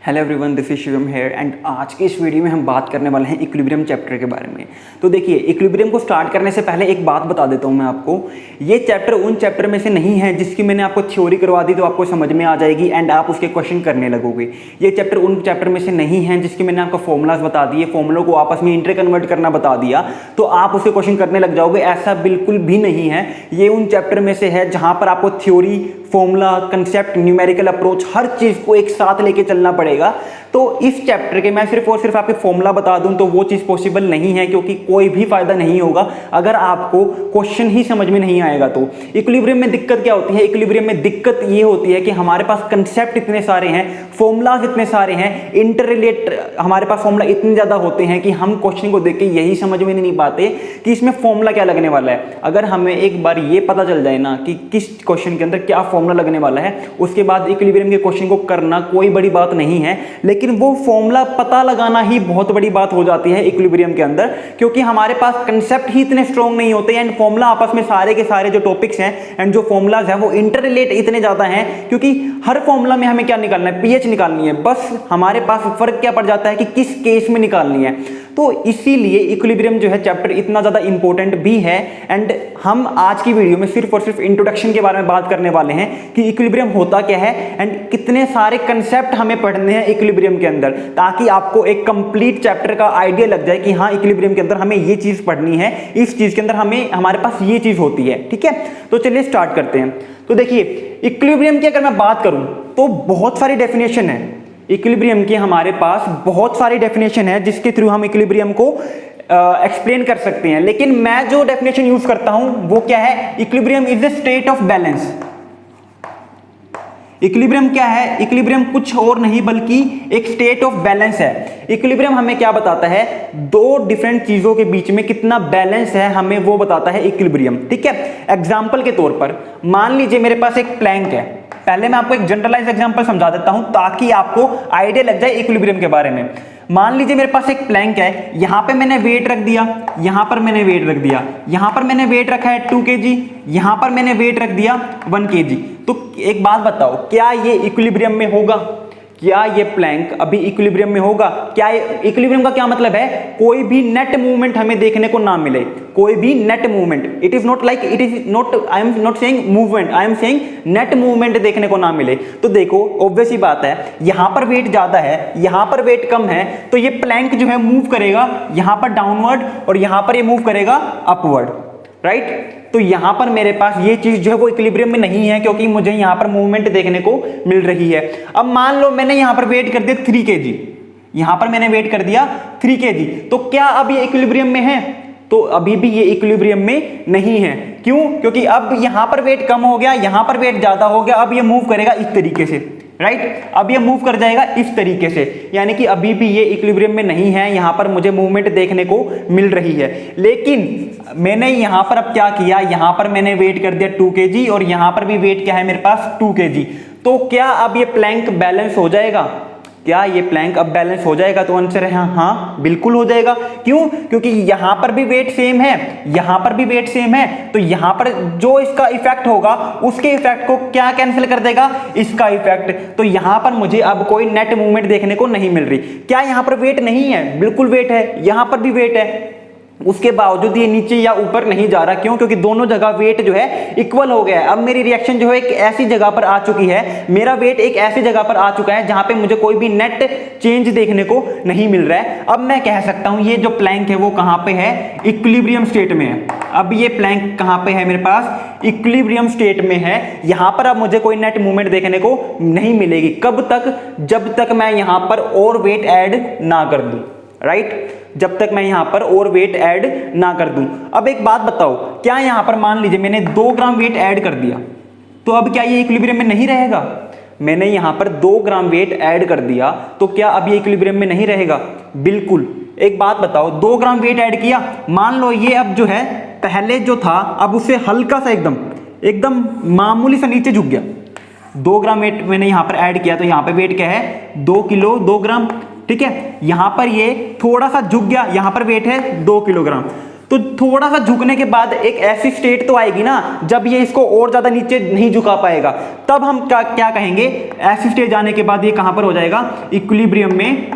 Hello everyone, this is Shivam here and आज के इस वीडियो में हम बात करने वाले हैं इक्विलिब्रियम चैप्टर के बारे में। तो देखिए, इक्विलिब्रियम को स्टार्ट करने से पहले एक बात बता देता हूं मैं आपको। ये चैप्टर उन चैप्टर में से नहीं है जिसकी मैंने आपको थ्योरी करवा दी तो आपको समझ में आ जाएगी एंड आप उसके क्वेश्चन करने लगोगे। ये चैप्टर उन चैप्टर में से नहीं है जिसकी मैंने आपको फॉर्मूलाज बता दिए, फॉर्मूलों को आपस में इंटर कन्वर्ट करना बता दिया तो आप उसके क्वेश्चन करने लग जाओगे। ऐसा बिल्कुल भी नहीं है। ये उन चैप्टर में से है जहां पर आपको theory, formula, concept, numerical approach हर चीज को एक साथ लेके चलना पड़ेगा। तो इस चैप्टर के मैं सिर्फ और सिर्फ आपको फॉर्मूला बता दूं तो वो चीज पॉसिबल नहीं है, क्योंकि कोई भी फायदा नहीं होगा अगर आपको क्वेश्चन ही समझ में नहीं आएगा। तो इक्विलिब्रियम में दिक्कत क्या होती है? इक्विलिब्रियम में दिक्कत ये होती है कि हमारे पास कंसेप्ट इतने सारे हैं, फॉर्मूलाज इतने सारे हैं, इंटररिलेट हमारे पास फॉर्मूला इतने ज्यादा होते हैं कि हम क्वेश्चन को देख के यही समझ में नहीं पाते कि इसमें फॉर्मूला क्या लगने वाला है। अगर हमें एक बार ये पता चल जाए ना कि किस क्वेश्चन के अंदर क्या फॉर्मूला लगने वाला है, उसके बाद इक्विलिब्रियम के क्वेश्चन को करना कोई बड़ी बात नहीं है। लेकिन वो फॉर्मूला पता लगाना ही बहुत बड़ी बात हो जाती है इक्विलिब्रियम के अंदर, क्योंकि हमारे पास कंसेप्ट ही इतने स्ट्रॉन्ग नहीं होते एंड फॉर्मूला आपस में सारे के सारे जो टॉपिक्स हैं एंड जो फॉर्मूलाज हैं वो इंटररिलेट इतने ज्यादा हैं, क्योंकि हर फॉर्मूला में हमें क्या निकालना है? पीएच निकालनी है। बस हमारे पास फर्क क्या पड़ जाता है कि किस केस में निकालनी है। तो इसीलिए इक्विलिब्रियम जो है चैप्टर इतना ज्यादा इंपॉर्टेंट भी है एंड हम आज की वीडियो में सिर्फ और सिर्फ इंट्रोडक्शन के बारे में बात करने वाले हैं कि इक्विलिब्रियम होता क्या है एंड कितने सारे कंसेप्ट हमें पढ़ने हैं इक्विलिब्रियम के अंदर, ताकि आपको एक कंप्लीट चैप्टर का आइडिया लग जाए कि हाँ, इक्विलिब्रियम के अंदर हमें ये चीज पढ़नी है, इस चीज के अंदर हमारे पास ये चीज होती है। ठीक है, तो चलिए स्टार्ट करते हैं। तो देखिए, इक्विलिब्रियम की अगर मैं बात करूं तो बहुत सारी डेफिनेशन है इक्विलिब्रियम की। हमारे पास बहुत सारी डेफिनेशन है जिसके थ्रू हम इक्विलिब्रियम को एक्सप्लेन कर सकते हैं, लेकिन मैं जो डेफिनेशन यूज करता हूं वो क्या है? Equilibrium is the state of balance. Equilibrium क्या है? इक्विलिब्रियम कुछ और नहीं बल्कि एक स्टेट ऑफ बैलेंस है। इक्विलिब्रियम हमें क्या बताता है? दो डिफरेंट चीजों के बीच में कितना बैलेंस है हमें वो बताता है इक्विलिब्रियम। ठीक है, एग्जांपल के तौर पर मान लीजिए मेरे पास एक प्लैंक है। पहले मैं आपको एक जनरलाइज एग्जांपल समझा देता हूं ताकि आपको आइडिया लग जाए इक्विलिब्रियम के बारे में। मान लीजिए मेरे पास एक प्लैंक है, यहां पे मैंने वेट रख दिया, यहां पर मैंने वेट रख दिया, यहां पर मैंने वेट रखा है 2 kg, यहां पर मैंने वेट रख दिया 1 kg। तो एक बात बताओ, क्या ये इक्विलिब्रियम में होगा? क्या ये प्लैंक अभी इक्विलिब्रियम में होगा? क्या इक्विलिब्रियम का क्या मतलब है? कोई भी नेट मूवमेंट हमें देखने को ना मिले, कोई भी net movement. It is not like, it is not, I am not saying movement, I am saying net movement देखने को ना मिले। तो देखो, ऑब्वियस ही बात है, यहां पर वेट ज्यादा है, यहां पर वेट कम है, तो ये प्लैंक जो है मूव करेगा यहां पर डाउनवर्ड और यहां पर ये मूव करेगा अपवर्ड, राइट? तो यहां पर मेरे पास ये चीज जो है वो इक्विलिब्रियम में नहीं है, क्योंकि मुझे यहां पर मूवमेंट देखने को मिल रही है। अब मान लो मैंने यहां पर वेट कर दिया 3 kg, यहां पर मैंने वेट कर दिया 3 kg, तो क्या अब ये इक्विलिब्रियम में है? तो अभी भी ये इक्विलिब्रियम में नहीं है। क्यों? क्योंकि अब यहां पर वेट कम हो गया, यहां पर वेट ज्यादा हो गया, अब ये मूव करेगा इस तरीके से, राइट? अब ये मूव कर जाएगा इस तरीके से, यानी कि अभी भी ये इक्विलिब्रियम में नहीं है। यहां पर मुझे मूवमेंट देखने को मिल रही है, लेकिन मैंने यहां पर अब क्या किया? यहां पर मैंने वेट कर दिया 2 kg और यहां पर भी वेट क्या है मेरे पास? 2 kg। तो क्या अब ये प्लैंक बैलेंस हो जाएगा? क्या ये प्लैंक अब बैलेंस हो जाएगा? तो आंसर है हाँ, बिल्कुल हो जाएगा। क्यों? क्योंकि यहां पर भी वेट सेम है, यहां पर भी वेट सेम है, तो यहां पर जो इसका इफेक्ट होगा उसके इफेक्ट को क्या कैंसिल कर देगा? इसका इफेक्ट। तो यहां पर मुझे अब कोई नेट मूवमेंट देखने को नहीं मिल रही। क्या यहां पर वेट नहीं है? बिल्कुल वेट है, यहां पर भी वेट है, उसके बावजूद ये नीचे या ऊपर नहीं जा रहा। क्यों? क्योंकि दोनों जगह वेट जो है इक्वल हो गया है। अब मेरी रिएक्शन जो है एक ऐसी जगह पर आ चुकी है, मेरा वेट एक ऐसी जगह पर आ चुका है जहां पे मुझे कोई भी नेट चेंज देखने को नहीं मिल रहा है। अब मैं कह सकता हूं ये जो प्लैंक है वो कहां पे है? इक्विलिब्रियम स्टेट में है। अब ये प्लैंक कहां पे है मेरे पास? इक्विलिब्रियम स्टेट में है। यहां पर अब मुझे कोई नेट मूवमेंट देखने को नहीं मिलेगी। कब तक? जब तक मैं यहां पर और वेट ऐड ना कर दूं, राइट? जब तक मैं यहां पर और वेट ऐड ना कर दूं। अब एक बात बताओ, क्या यहां पर मान लीजिए मैंने 2 ग्राम वेट ऐड कर दिया, तो अब क्या ये इक्विलिब्रियम में नहीं रहेगा? मैंने यहां पर 2 ग्राम वेट ऐड कर दिया, तो क्या अब ये इक्विलिब्रियम में नहीं रहेगा? बिल्कुल। एक बात बताओ, 2 ग्राम वेट ऐड किया, मान लो ये अब जो है पहले जो था अब उससे हल्का सा एकदम मामूली सा नीचे झुक गया। 2 ग्राम वेट मैंने यहां पर ऐड किया, तो यहां पर वेट क्या है? 2 किलो 2 ग्राम। ठीक है, यहां पर ये थोड़ा सा झुक गया, यहां पर वेट है 2 किलोग्राम। तो थोड़ा सा झुकने के बाद एक ऐसी स्टेट तो आएगी ना जब ये इसको और ज्यादा नीचे नहीं झुका पाएगा, तब हम क्या कहेंगे, ऐसी स्टेट जाने के बाद ये कहां पर हो जाएगा, इक्विलिब्रियम में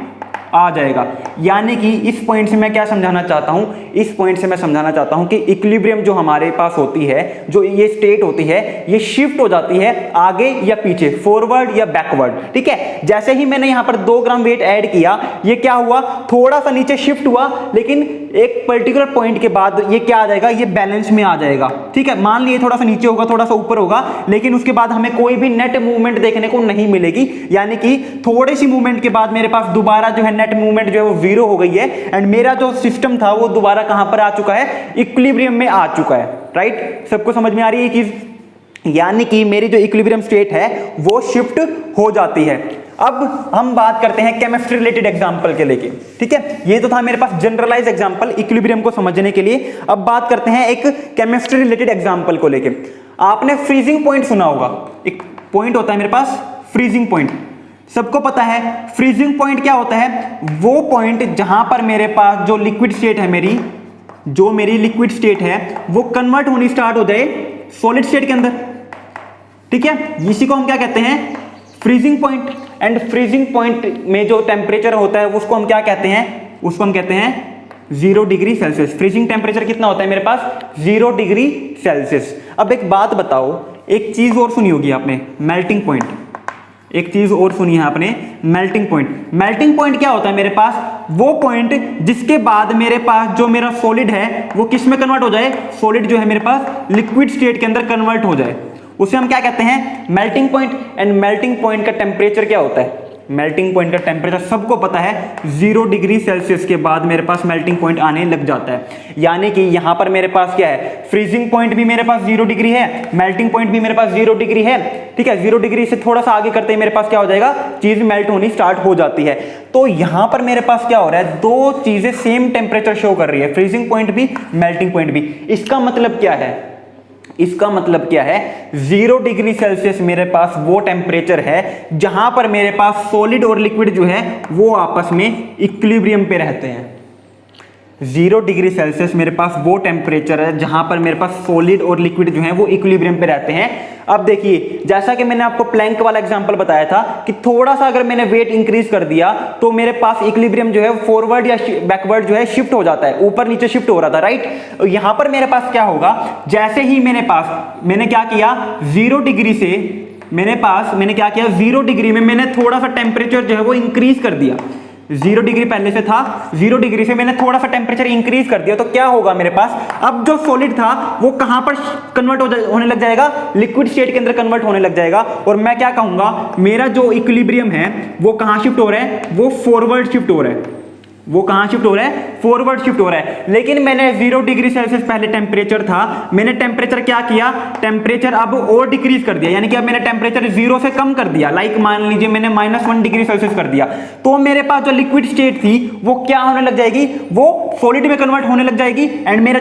आ जाएगा। यानी कि इस पॉइंट से मैं क्या समझाना चाहता हूं, इस पॉइंट से मैं समझाना चाहता हूं कि इक्विलिब्रियम जो हमारे पास होती है, जो ये स्टेट होती है, ये शिफ्ट हो जाती है आगे या पीछे, फॉरवर्ड या बैकवर्ड। ठीक है, जैसे ही मैंने यहां पर 2 ग्राम वेट ऐड किया, ये क्या हुआ, थोड़ा सा नीचे शिफ्ट हुआ, लेकिन एक पर्टिकुलर पॉइंट के बाद ये क्या आ जाएगा, ये बैलेंस में आ जाएगा। ठीक है, मान लिए थोड़ा सा नीचे होगा, थोड़ा सा ऊपर होगा, लेकिन उसके बाद हमें कोई भी नेट मूवमेंट देखने को नहीं मिलेगी। यानी कि थोड़ी सी मूवमेंट के बाद मेरे पास दोबारा जो है नेट मूवमेंट जो है वो 0 हो गई है, एंड मेरा जो सिस्टम था वो दोबारा कहां पर आ चुका है, इक्विलिब्रियम में आ चुका है। राइट, सबको समझ में आ रही है ये चीज। यानी कि मेरी जो इक्विलिब्रियम स्टेट है वो शिफ्ट हो जाती है। अब हम बात करते हैं केमिस्ट्री रिलेटेड एग्जांपल के लेके। ठीक है, ये तो था मेरे पास जनरलाइज एग्जांपल इक्विलिब्रियम को समझने के लिए। अब बात करते हैं एक केमिस्ट्री रिलेटेड एग्जांपल को लेके। आपने फ्रीजिंग पॉइंट सुना होगा, एक पॉइंट होता है मेरे पास फ्रीजिंग पॉइंट, सबको पता है फ्रीजिंग पॉइंट क्या होता है, वो पॉइंट जहां पर मेरे पास जो लिक्विड स्टेट है, मेरी लिक्विड स्टेट है वो कन्वर्ट होनी स्टार्ट हो जाए सॉलिड स्टेट के अंदर। ठीक है, इसी को हम क्या कहते हैं, freezing point. And freezing point में जो टेम्परेचर होता है उसको हम क्या कहते हैं, उसको हम कहते हैं 0 डिग्री सेल्सियस। फ्रीजिंग टेम्परेचर कितना होता है मेरे पास, 0 डिग्री सेल्सियस। अब एक बात बताओ, एक चीज और सुनी होगी आपने, मेल्टिंग पॉइंट। एक चीज और सुनी है आपने, मेल्टिंग पॉइंट। मेल्टिंग पॉइंट क्या होता है मेरे पास, वो पॉइंट जिसके बाद मेरे पास जो मेरा सॉलिड है वो किस में कन्वर्ट हो जाए, सॉलिड जो है मेरे पास लिक्विड स्टेट के अंदर कन्वर्ट हो जाए, उसे हम क्या कहते हैं, melting point. And melting point का टेम्परेचर क्या होता है, मेल्टिंग पॉइंट का टेम्परेचर सबको पता है 0 डिग्री सेल्सियस के बाद मेरे पास मेल्टिंग पॉइंट आने लग जाता है। यानी कि यहां पर मेरे पास क्या है, फ्रीजिंग पॉइंट भी मेरे पास 0 डिग्री है, मेल्टिंग पॉइंट भी मेरे पास 0 डिग्री है। ठीक है, 0 डिग्री से थोड़ा सा आगे करते ही मेरे पास क्या हो जाएगा, चीज मेल्ट होनी स्टार्ट हो जाती है। तो यहां पर मेरे पास क्या हो रहा है, 2 चीजें सेम टेम्परेचर शो कर रही है, फ्रीजिंग पॉइंट भी, मेल्टिंग पॉइंट भी। इसका मतलब क्या है, इसका मतलब क्या है, 0 डिग्री सेल्सियस मेरे पास वो टेम्परेचर है जहां पर मेरे पास सॉलिड और लिक्विड जो है वो आपस में इक्विलिब्रियम पे रहते हैं। 0 डिग्री सेल्सियस मेरे पास वो टेम्परेचर है जहां पर मेरे पास सॉलिड और लिक्विड जो है वो इक्विलिब्रियम पे रहते हैं। अब देखिए, जैसा कि मैंने आपको प्लैंक वाला एग्जांपल बताया था कि थोड़ा सा अगर मैंने वेट इंक्रीज कर दिया तो मेरे पास इक्विलिब्रियम जो है फॉरवर्ड या बैकवर्ड जो है शिफ्ट हो जाता है, ऊपर नीचे शिफ्ट हो रहा था। राइट, यहां पर मेरे पास क्या होगा, जैसे ही मैंने क्या किया, 0 डिग्री से मैंने क्या किया, 0 डिग्री में मैंने थोड़ा सा टेम्परेचर जो है वो इंक्रीज कर दिया। 0 डिग्री पहले से था, 0 डिग्री से मैंने थोड़ा सा टेम्परेचर इंक्रीज कर दिया, तो क्या होगा मेरे पास, अब जो सॉलिड था वो कहां पर कन्वर्ट होने लग जाएगा, लिक्विड स्टेट के अंदर कन्वर्ट होने लग जाएगा। और मैं क्या कहूंगा, मेरा जो इक्विलिब्रियम है वो कहां शिफ्ट हो रहा है, वो फॉरवर्ड शिफ्ट हो रहा है, वो कहां शिफ्ट हो रहा है, फॉरवर्ड शिफ्ट हो रहा है। लेकिन मैंने 0 डिग्री सेल्सियस पहले टेम्परेचर था, मैंने टेम्परेचर क्या किया, टेम्परेचर अब और डिक्रीज कर दिया, यानी कि अब मैंने टेम्परेचर 0 से कम कर दिया। लाइक मान लीजिए मैंने -1 डिग्री सेल्सियस कर दिया, तो मेरे पास जो लिक्विड स्टेट थी वो क्या होने लग जाएगी, वो सॉलिड में कन्वर्ट होने लग जाएगी। एंड मेरा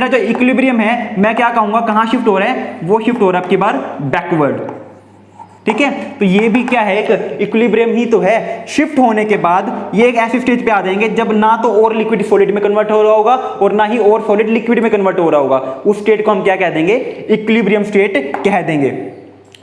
जो इक्विलिब्रियम है, मैं क्या कहूंगा, कहां शिफ्ट हो रहा है, वो शिफ्ट हो रहा है आपकी बार बैकवर्ड। ठीक है, तो ये भी क्या है, एक इक्विलिब्रियम ही तो है। शिफ्ट होने के बाद ये एक ऐसी स्टेज पे आ जाएंगे जब ना तो और लिक्विड सॉलिड में कन्वर्ट हो रहा होगा और ना ही और सॉलिड लिक्विड में कन्वर्ट हो रहा होगा। उस स्टेट को हम क्या कह देंगे, इक्विलिब्रियम स्टेट कह देंगे।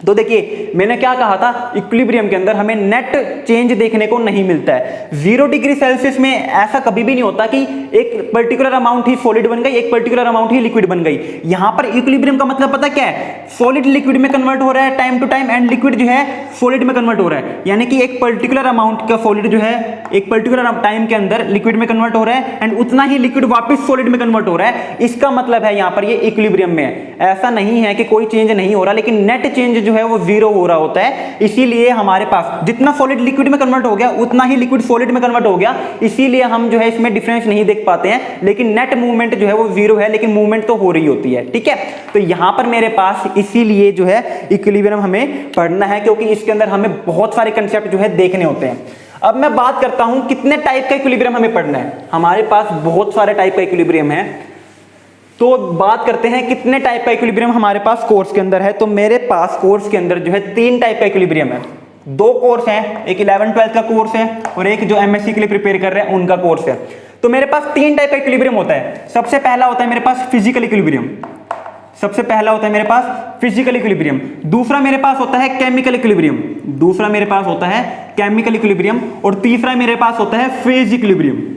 तो देखिए, मैंने क्या कहा था, इक्विलिब्रियम के अंदर हमें नेट चेंज देखने को नहीं मिलता है। 0 डिग्री सेल्सियस में ऐसा कभी भी नहीं होता कि एक पर्टिकुलर अमाउंट ही सॉलिड बन गई, एक पर्टिकुलर अमाउंट ही लिक्विड बन गई। यहां पर इक्विलिब्रियम का मतलब पता क्या है, सॉलिड लिक्विड में कन्वर्ट हो रहा है time to time, and liquid जो है सॉलिड में कन्वर्ट हो रहा है। यानी कि एक पर्टिकुलर अमाउंट का सॉलिड जो है एक पर्टिकुलर टाइम के अंदर लिक्विड में कन्वर्ट हो रहा है, एंड उतना ही लिक्विड वापस सॉलिड में कन्वर्ट हो रहा है। इसका मतलब है यहां पर ये इक्विलिब्रियम में है। ऐसा नहीं है कि कोई चेंज नहीं हो रहा, लेकिन नेट चेंज जो है वो 0 हो रहा होता है। इसीलिए हमारे पास जितना सॉलिड लिक्विड में कन्वर्ट हो गया उतना ही लिक्विड सॉलिड में कन्वर्ट हो गया। इसीलिए हम जो है इसमें डिफरेंस नहीं देख पाते हैं, लेकिन नेट मूवमेंट जो है वो 0 है, लेकिन मूवमेंट तो हो रही होती है। ठीक है, तो यहां पर मेरे पास इसीलिए जो है इक्विलिब्रियम हमें पढ़ना है, क्योंकि इसके अंदर हमें बहुत सारे कंसेप्ट जो है देखने होते हैं। अब मैं बात करता हूं कितने टाइप का इक्विलिब्रियम हमें पढ़ना है। हमारे पास बहुत सारे टाइप का इक्विलिब्रियम है, तो बात करते हैं कितने टाइप का इक्विलिब्रियम हमारे पास कोर्स के अंदर है। तो मेरे पास कोर्स के अंदर जो है 3 टाइप का इक्विलिब्रियम है। 2 कोर्स हैं, एक 11th 12th का कोर्स है और एक जो एमएससी के लिए प्रिपेयर कर रहे हैं उनका कोर्स है। तो मेरे पास तीन टाइप का इक्विलिब्रियम होता है। सबसे पहला होता है मेरे पास फिजिकल इक्विलिब्रियम, सबसे पहला होता है मेरे पास फिजिकल इक्विलिब्रियम। दूसरा मेरे पास होता है केमिकल इक्विलिब्रियम, दूसरा मेरे पास होता है केमिकल इक्विलिब्रियम, और तीसरा मेरे पास होता है फेज इक्विलिब्रियम।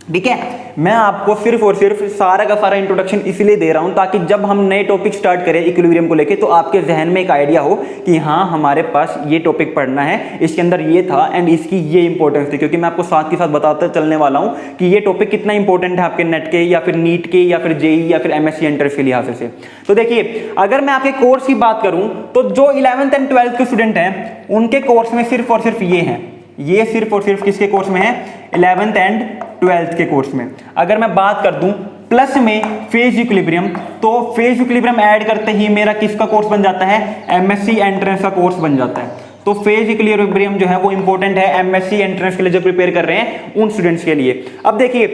ठीक है, मैं आपको सिर्फ और सिर्फ सारा का सारा इंट्रोडक्शन इसलिए दे रहा हूं ताकि जब हम नए टॉपिक स्टार्ट करें इक्विलिब्रियम को लेके तो आपके जहन में एक आइडिया हो कि हाँ हमारे पास ये टॉपिक पढ़ना है, इसके अंदर ये था एंड इसकी ये इंपॉर्टेंस थी। क्योंकि मैं आपको साथ के साथ बताते चलने वाला हूं कि ये टॉपिक कितना इंपॉर्टेंट है आपके नेट के या फिर नीट के या फिर जेई या फिर एमएससी एंट्रेंस के लिहाज से। तो देखिए, अगर मैं आपके कोर्स की बात करूं तो जो 11th एंड 12th के स्टूडेंट हैं उनके कोर्स में सिर्फ और सिर्फ ये हैं, ये सिर्फ और सिर्फ किसके कोर्स में है? 11th एंड 12th के कोर्स में। अगर मैं बात कर दूं प्लस में फेज इक्विलिब्रियम, तो फेज इक्विलिब्रियम ऐड करते ही मेरा किसका कोर्स बन जाता है? एमएससी एंट्रेंस का कोर्स बन जाता है। तो फेज इक्विलिब्रियम जो है वो इंपॉर्टेंट है एमएससी एंट्रेंस के लिए जो प्रिपेयर कर रहे हैं उन स्टूडेंट्स के लिए। अब देखिए,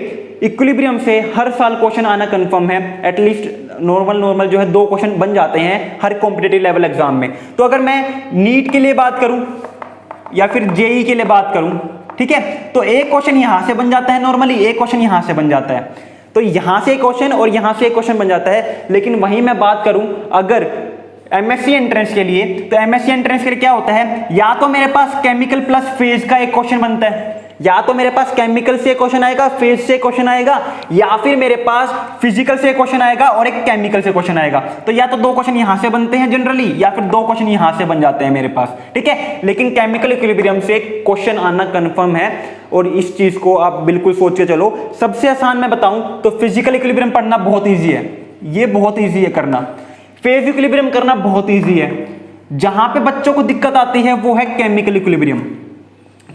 इक्विलिब्रियम से हर साल क्वेश्चन आना कंफर्म है, एटलीस्ट नॉर्मल जो है 2 क्वेश्चन बन जाते हैं हर कॉम्पिटिटिव लेवल एग्जाम में। तो अगर मैं नीट के लिए बात करूं या फिर जेई के लिए बात करूं, ठीक है, तो एक क्वेश्चन यहां से बन जाता है नॉर्मली, एक क्वेश्चन यहां से बन जाता है, तो यहां से एक क्वेश्चन और यहां से एक क्वेश्चन बन जाता है। लेकिन वहीं मैं बात करूं अगर एमएससी एंट्रेंस के लिए, तो एमएससी एंट्रेंस के लिए क्या होता है? या तो मेरे पास केमिकल प्लस फेज का एक क्वेश्चन बनता है, या तो मेरे पास केमिकल से क्वेश्चन आएगा, फेज से क्वेश्चन आएगा, या फिर मेरे पास फिजिकल से क्वेश्चन आएगा और एक केमिकल से क्वेश्चन आएगा। तो या तो 2 क्वेश्चन यहां से बनते हैं जनरली, या फिर 2 क्वेश्चन यहां से बन जाते हैं मेरे पास, ठीक है। लेकिन केमिकल इक्विलिब्रियम से क्वेश्चन आना कंफर्म है, और इस चीज को आप बिल्कुल सोच के चलो। सबसे आसान मैं बताऊं तो फिजिकल इक्विलिब्रियम पढ़ना बहुत ईजी है, ये बहुत ईजी है करना। फेज इक्विलिब्रियम करना बहुत ईजी है। जहां पे बच्चों को दिक्कत आती है वो है केमिकल इक्विलिब्रियम।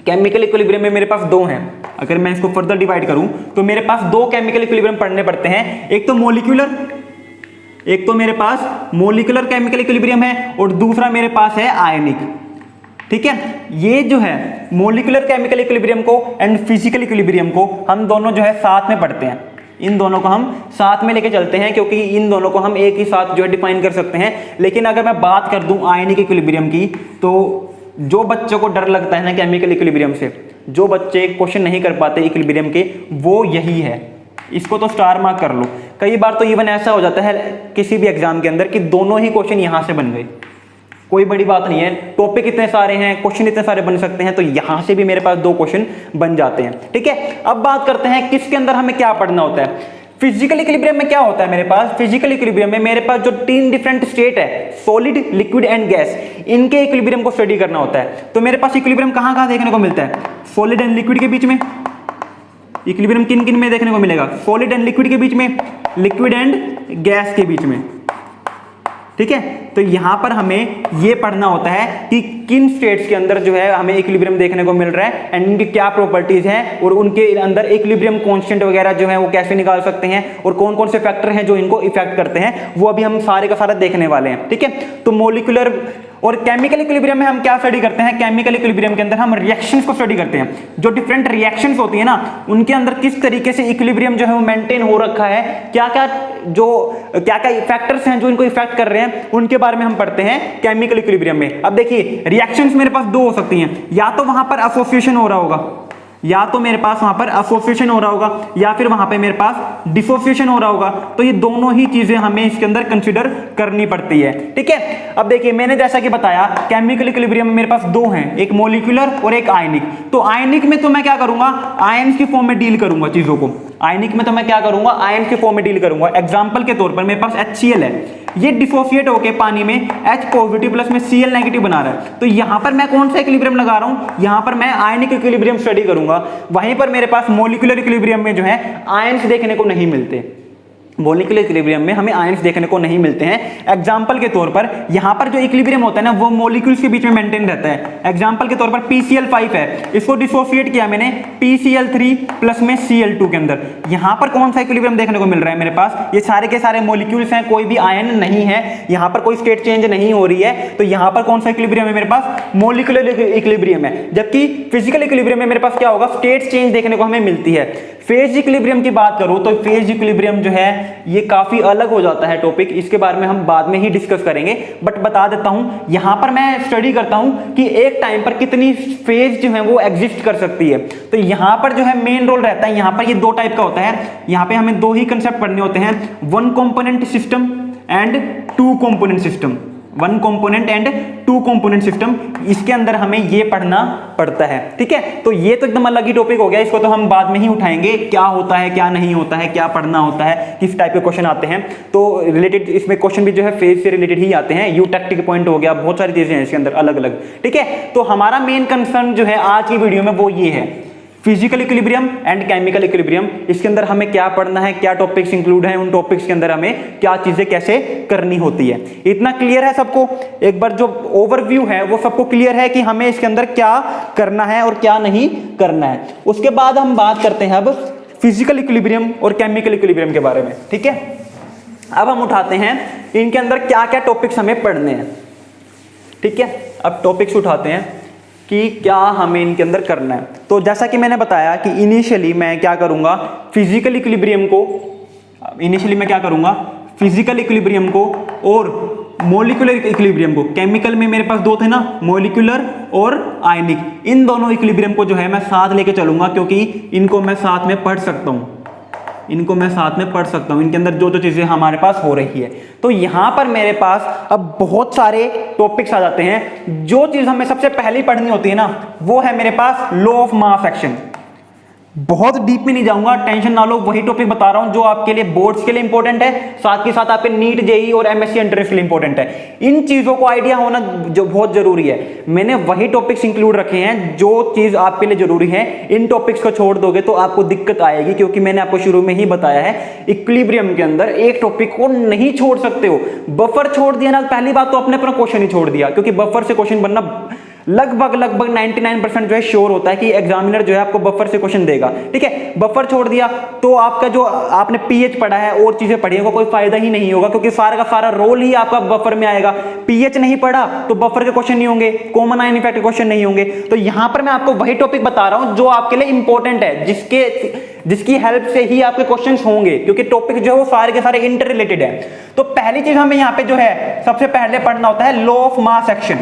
केमिकल इक्विलिब्रियम में मेरे पास 2 हैं। अगर मैं इसको फर्दर डिवाइड करूं तो मेरे पास 2 केमिकल इक्विलिब्रियम पढ़ने पड़ते हैं। एक तो मोलिकुलर, एक तो मेरे पास मोलिकुलर केमिकल इक्विलिब्रियम है, और दूसरा मेरे पास है आयनिक, ठीक है। ये जो है मोलिकुलर केमिकल इक्विलिब्रियम को एंड फिजिकल इक्विलिब्रियम को हम दोनों जो है साथ में पढ़ते हैं। इन दोनों को हम साथ में लेके चलते हैं क्योंकि इन दोनों को हम एक ही साथ जो है डिफाइन कर सकते हैं। लेकिन अगर मैं बात कर दूं आयनिक इक्विलिब्रियम की, तो जो बच्चों को डर लगता है ना केमिकल इक्विलिब्रियम से, जो बच्चे क्वेश्चन नहीं कर पाते इक्विलिब्रियम के, वो यही है। इसको तो स्टार मार्क कर लो। कई बार तो इवन ऐसा हो जाता है किसी भी एग्जाम के अंदर कि दोनों ही क्वेश्चन यहां से बन गए, कोई बड़ी बात नहीं है, टॉपिक इतने सारे हैं, क्वेश्चन इतने सारे बन सकते हैं, तो यहां से भी मेरे पास 2 क्वेश्चन बन जाते हैं, ठीक है। अब बात करते हैं किसके अंदर हमें क्या पढ़ना होता है। फिजिकल इक्विलिब्रियम में क्या होता है मेरे पास? फिजिकल इक्विलिब्रियम में मेरे पास जो 3 डिफरेंट स्टेट है, सॉलिड, लिक्विड एंड गैस, इनके इक्विलिब्रियम को स्टडी करना होता है। तो मेरे पास इक्विलिब्रियम कहां देखने को मिलता है? सॉलिड एंड लिक्विड के बीच में। इक्विलिब्रियम किन किन में देखने को मिलेगा? सॉलिड एंड लिक्विड के बीच में, लिक्विड एंड गैस के बीच में, ठीक है। तो यहां पर हमें यह पढ़ना होता है कि किन स्टेट्स के अंदर जो है हमें इक्विलिब्रियम देखने को मिल रहा है एंड इनकी क्या प्रॉपर्टीज हैं, और उनके अंदर इक्विलिब्रियम कांस्टेंट वगैरह जो है वो कैसे निकाल सकते हैं, और कौन कौन से फैक्टर हैं जो इनको इफेक्ट करते हैं, वो अभी हम सारे का सारा देखने वाले हैं, ठीक है। तो मोलिकुलर और केमिकल इक्विलिब्रियम में हम क्या स्टडी करते हैं? केमिकल इक्विलिब्रियम के अंदर हम रिएक्शंस को स्टडी करते हैं। जो डिफरेंट रिएक्शंस होती है ना, उनके अंदर किस तरीके से इक्विलिब्रियम जो है वो मेंटेन हो रखा है, क्या क्या फैक्टर्स हैं जो इनको इफेक्ट कर रहे हैं, उनके बारे में हम पढ़ते हैं केमिकल इक्विलिब्रियम में। अब देखिए, रिएक्शंस मेरे पास 2 हो सकती हैं, या तो वहां पर एसोसिएशन हो रहा होगा, या तो मेरे पास वहां पर एसोसिएशन हो रहा होगा, या फिर वहां पे मेरे पास डिसोसिएशन हो रहा होगा। तो ये दोनों ही चीजें हमें इसके अंदर कंसीडर करनी पड़ती है, ठीक है। अब देखिए, मैंने जैसा कि बताया केमिकल इक्विलिब्रियम में मेरे पास 2 हैं, एक मोलिकुलर और एक आयनिक। तो आयनिक में तो मैं क्या करूंगा? आयंस की फॉर्म में डील करूंगा चीजों को। आयनिक में तो मैं क्या करूंगा? आयंस के फॉर्म में डील करूंगा। एग्जांपल के तौर पर मेरे पास HCl है, ये डिसोसिएट होके पानी में H पॉजिटिव प्लस में Cl नेगेटिव बना रहा है। तो यहां पर मैं कौन सा इक्विलिब्रियम लगा रहा हूं? यहां पर मैं आयनिक इक्विलिब्रियम स्टडी करूंगा। वहीं पर मेरे पास मोलिकुलर इक्विलिब्रियम में जो है आयंस देखने को नहीं मिलते। मोलिकुलर इक्विलिब्रियम में हमें आयंस देखने को नहीं मिलते हैं। एग्जांपल के तौर पर यहां पर जो इक्विलिब्रियम होता है ना, वो मॉलिक्यूल्स के बीच में मेंटेन रहता है। एग्जांपल के तौर पर PCl5 है, इसको डिसोसिएट किया मैंने PCl3 प्लस में Cl2 के अंदर। यहां पर कौन सा इक्विलिब्रियम देखने को मिल रहा है मेरे पास? ये सारे के सारे मॉलिक्यूल्स हैं, कोई भी आयन नहीं है, यहां पर कोई स्टेट चेंज नहीं हो रही है। तो यहां पर कौन सा इक्विलिब्रियम है मेरे पास? मोलिकुलर इक्विलिब्रियम है। जबकि फिजिकल इक्विलिब्रियम में मेरे पास क्या होगा? स्टेट चेंज देखने को हमें मिलती है। फेज इक्विलिब्रियम की बात करूं तो फेज इक्विलिब्रियम जो है ये काफी अलग हो जाता है टॉपिक, इसके बारे में हम बाद में ही डिस्कस करेंगे। बट बता देता हूं, यहां पर मैं स्टडी करता हूं कि एक टाइम पर कितनी फेज जो है वो एग्जिस्ट कर सकती है। तो यहां पर जो है मेन रोल रहता है, यहां पर ये दो टाइप का होता है, यहां पे हमें दो ही कंसेप्ट पढ़ने होते हैं, one component system and two component system, one component and two component system, इसके अंदर हमें ये पढ़ना पड़ता है। ठीक है, तो ये तो एकदम अलग ही टॉपिक हो गया, इसको तो हम बाद में ही उठाएंगे, क्या होता है क्या नहीं होता है, क्या पढ़ना होता है, किस टाइप के क्वेश्चन आते हैं। तो रिलेटेड इसमें क्वेश्चन भी जो है फेज से रिलेटेड ही आते हैं, यू टैक्टिक पॉइंट हो गया, बहुत सारी चीजें हैं इसके अंदर अलग अलग। ठीक है, तो हमारा मेन कंसर्न जो है आज की वीडियो में वो ये है, physical equilibrium and chemical equilibrium. इसके अंदर हमें क्या पढ़ना है, क्या टॉपिक्स इंक्लूड हैं, उन टॉपिक्स के अंदर हमें क्या चीजें कैसे करनी होती है, इतना क्लियर है सबको। एक बार जो ओवरव्यू है वो सबको क्लियर है कि हमें इसके अंदर क्या करना है और क्या नहीं करना है। उसके बाद हम बात करते हैं अब फिजिकल इक्विलिब्रियम और केमिकल इक्विलिब्रियम के बारे में। ठीक है, अब हम उठाते हैं इनके अंदर क्या क्या टॉपिक्स हमें पढ़ने हैं। ठीक है, अब टॉपिक्स उठाते हैं कि क्या हमें इनके अंदर करना है। तो जैसा कि मैंने बताया कि इनिशियली मैं क्या करूंगा, फिजिकल इक्विलिब्रियम को, इनिशियली मैं क्या करूंगा, फिजिकल इक्विलिब्रियम को और मॉलिक्यूलर इक्विलिब्रियम को, केमिकल में मेरे पास दो थे ना, मॉलिक्यूलर और आयनिक, इन दोनों इक्विलिब्रियम को जो है मैं साथ लेके चलूंगा, क्योंकि इनको मैं साथ में पढ़ सकता हूं, इनको मैं साथ में पढ़ सकता हूं, इनके अंदर जो जो चीजें हमारे पास हो रही है। तो यहां पर मेरे पास अब बहुत सारे टॉपिक्स आ जाते हैं। जो चीज हमें सबसे पहले पढ़नी होती है ना, वो है मेरे पास लॉ ऑफ मास एक्शन। बहुत डीप में नहीं जाऊंगा, टेंशन ना लो, वही टॉपिक बता रहा हूं जो आपके लिए बोर्ड्स के लिए इंपॉर्टेंट है, साथ के साथ आपके नीट जेई और एमएससी एंट्रेंस के लिए इंपॉर्टेंट है। इन चीजों को आइडिया होना जो बहुत जरूरी है। मैंने वही टॉपिक्स इंक्लूड रखे हैं जो चीज आपके लिए जरूरी है। इन टॉपिक्स को छोड़ दोगे तो आपको दिक्कत आएगी, क्योंकि मैंने आपको शुरू में ही बताया है इक्विलिब्रियम के अंदर एक टॉपिक को नहीं छोड़ सकते हो। बफर छोड़ दिया ना, पहली बात तो अपने अपना क्वेश्चन ही छोड़ दिया, क्योंकि बफर से क्वेश्चन बनना लगभग 99% जो है श्योर होता है कि एग्जामिनर जो है आपको बफर से क्वेश्चन देगा। ठीक है, बफर छोड़ दिया तो आपका जो आपने पीएच पढ़ा है और चीजें पढ़ी है, कोई फायदा ही नहीं होगा, क्योंकि सारा का सारा रोल ही आपका बफर में आएगा। पीएच नहीं पढ़ा तो बफर के क्वेश्चन नहीं होंगे, कॉमन आयन इफेक्ट के क्वेश्चन नहीं होंगे। तो यहां पर मैं आपको वही टॉपिक बता रहा हूं जो आपके लिए इंपॉर्टेंट है, जिसकी हेल्प से ही आपके क्वेश्चन होंगे, क्योंकि टॉपिक जो है वो सारे के सारे इंटर रिलेटेड है। तो पहली चीज हमें यहाँ पे जो है सबसे पहले पढ़ना होता है लॉ ऑफ मास एक्शन।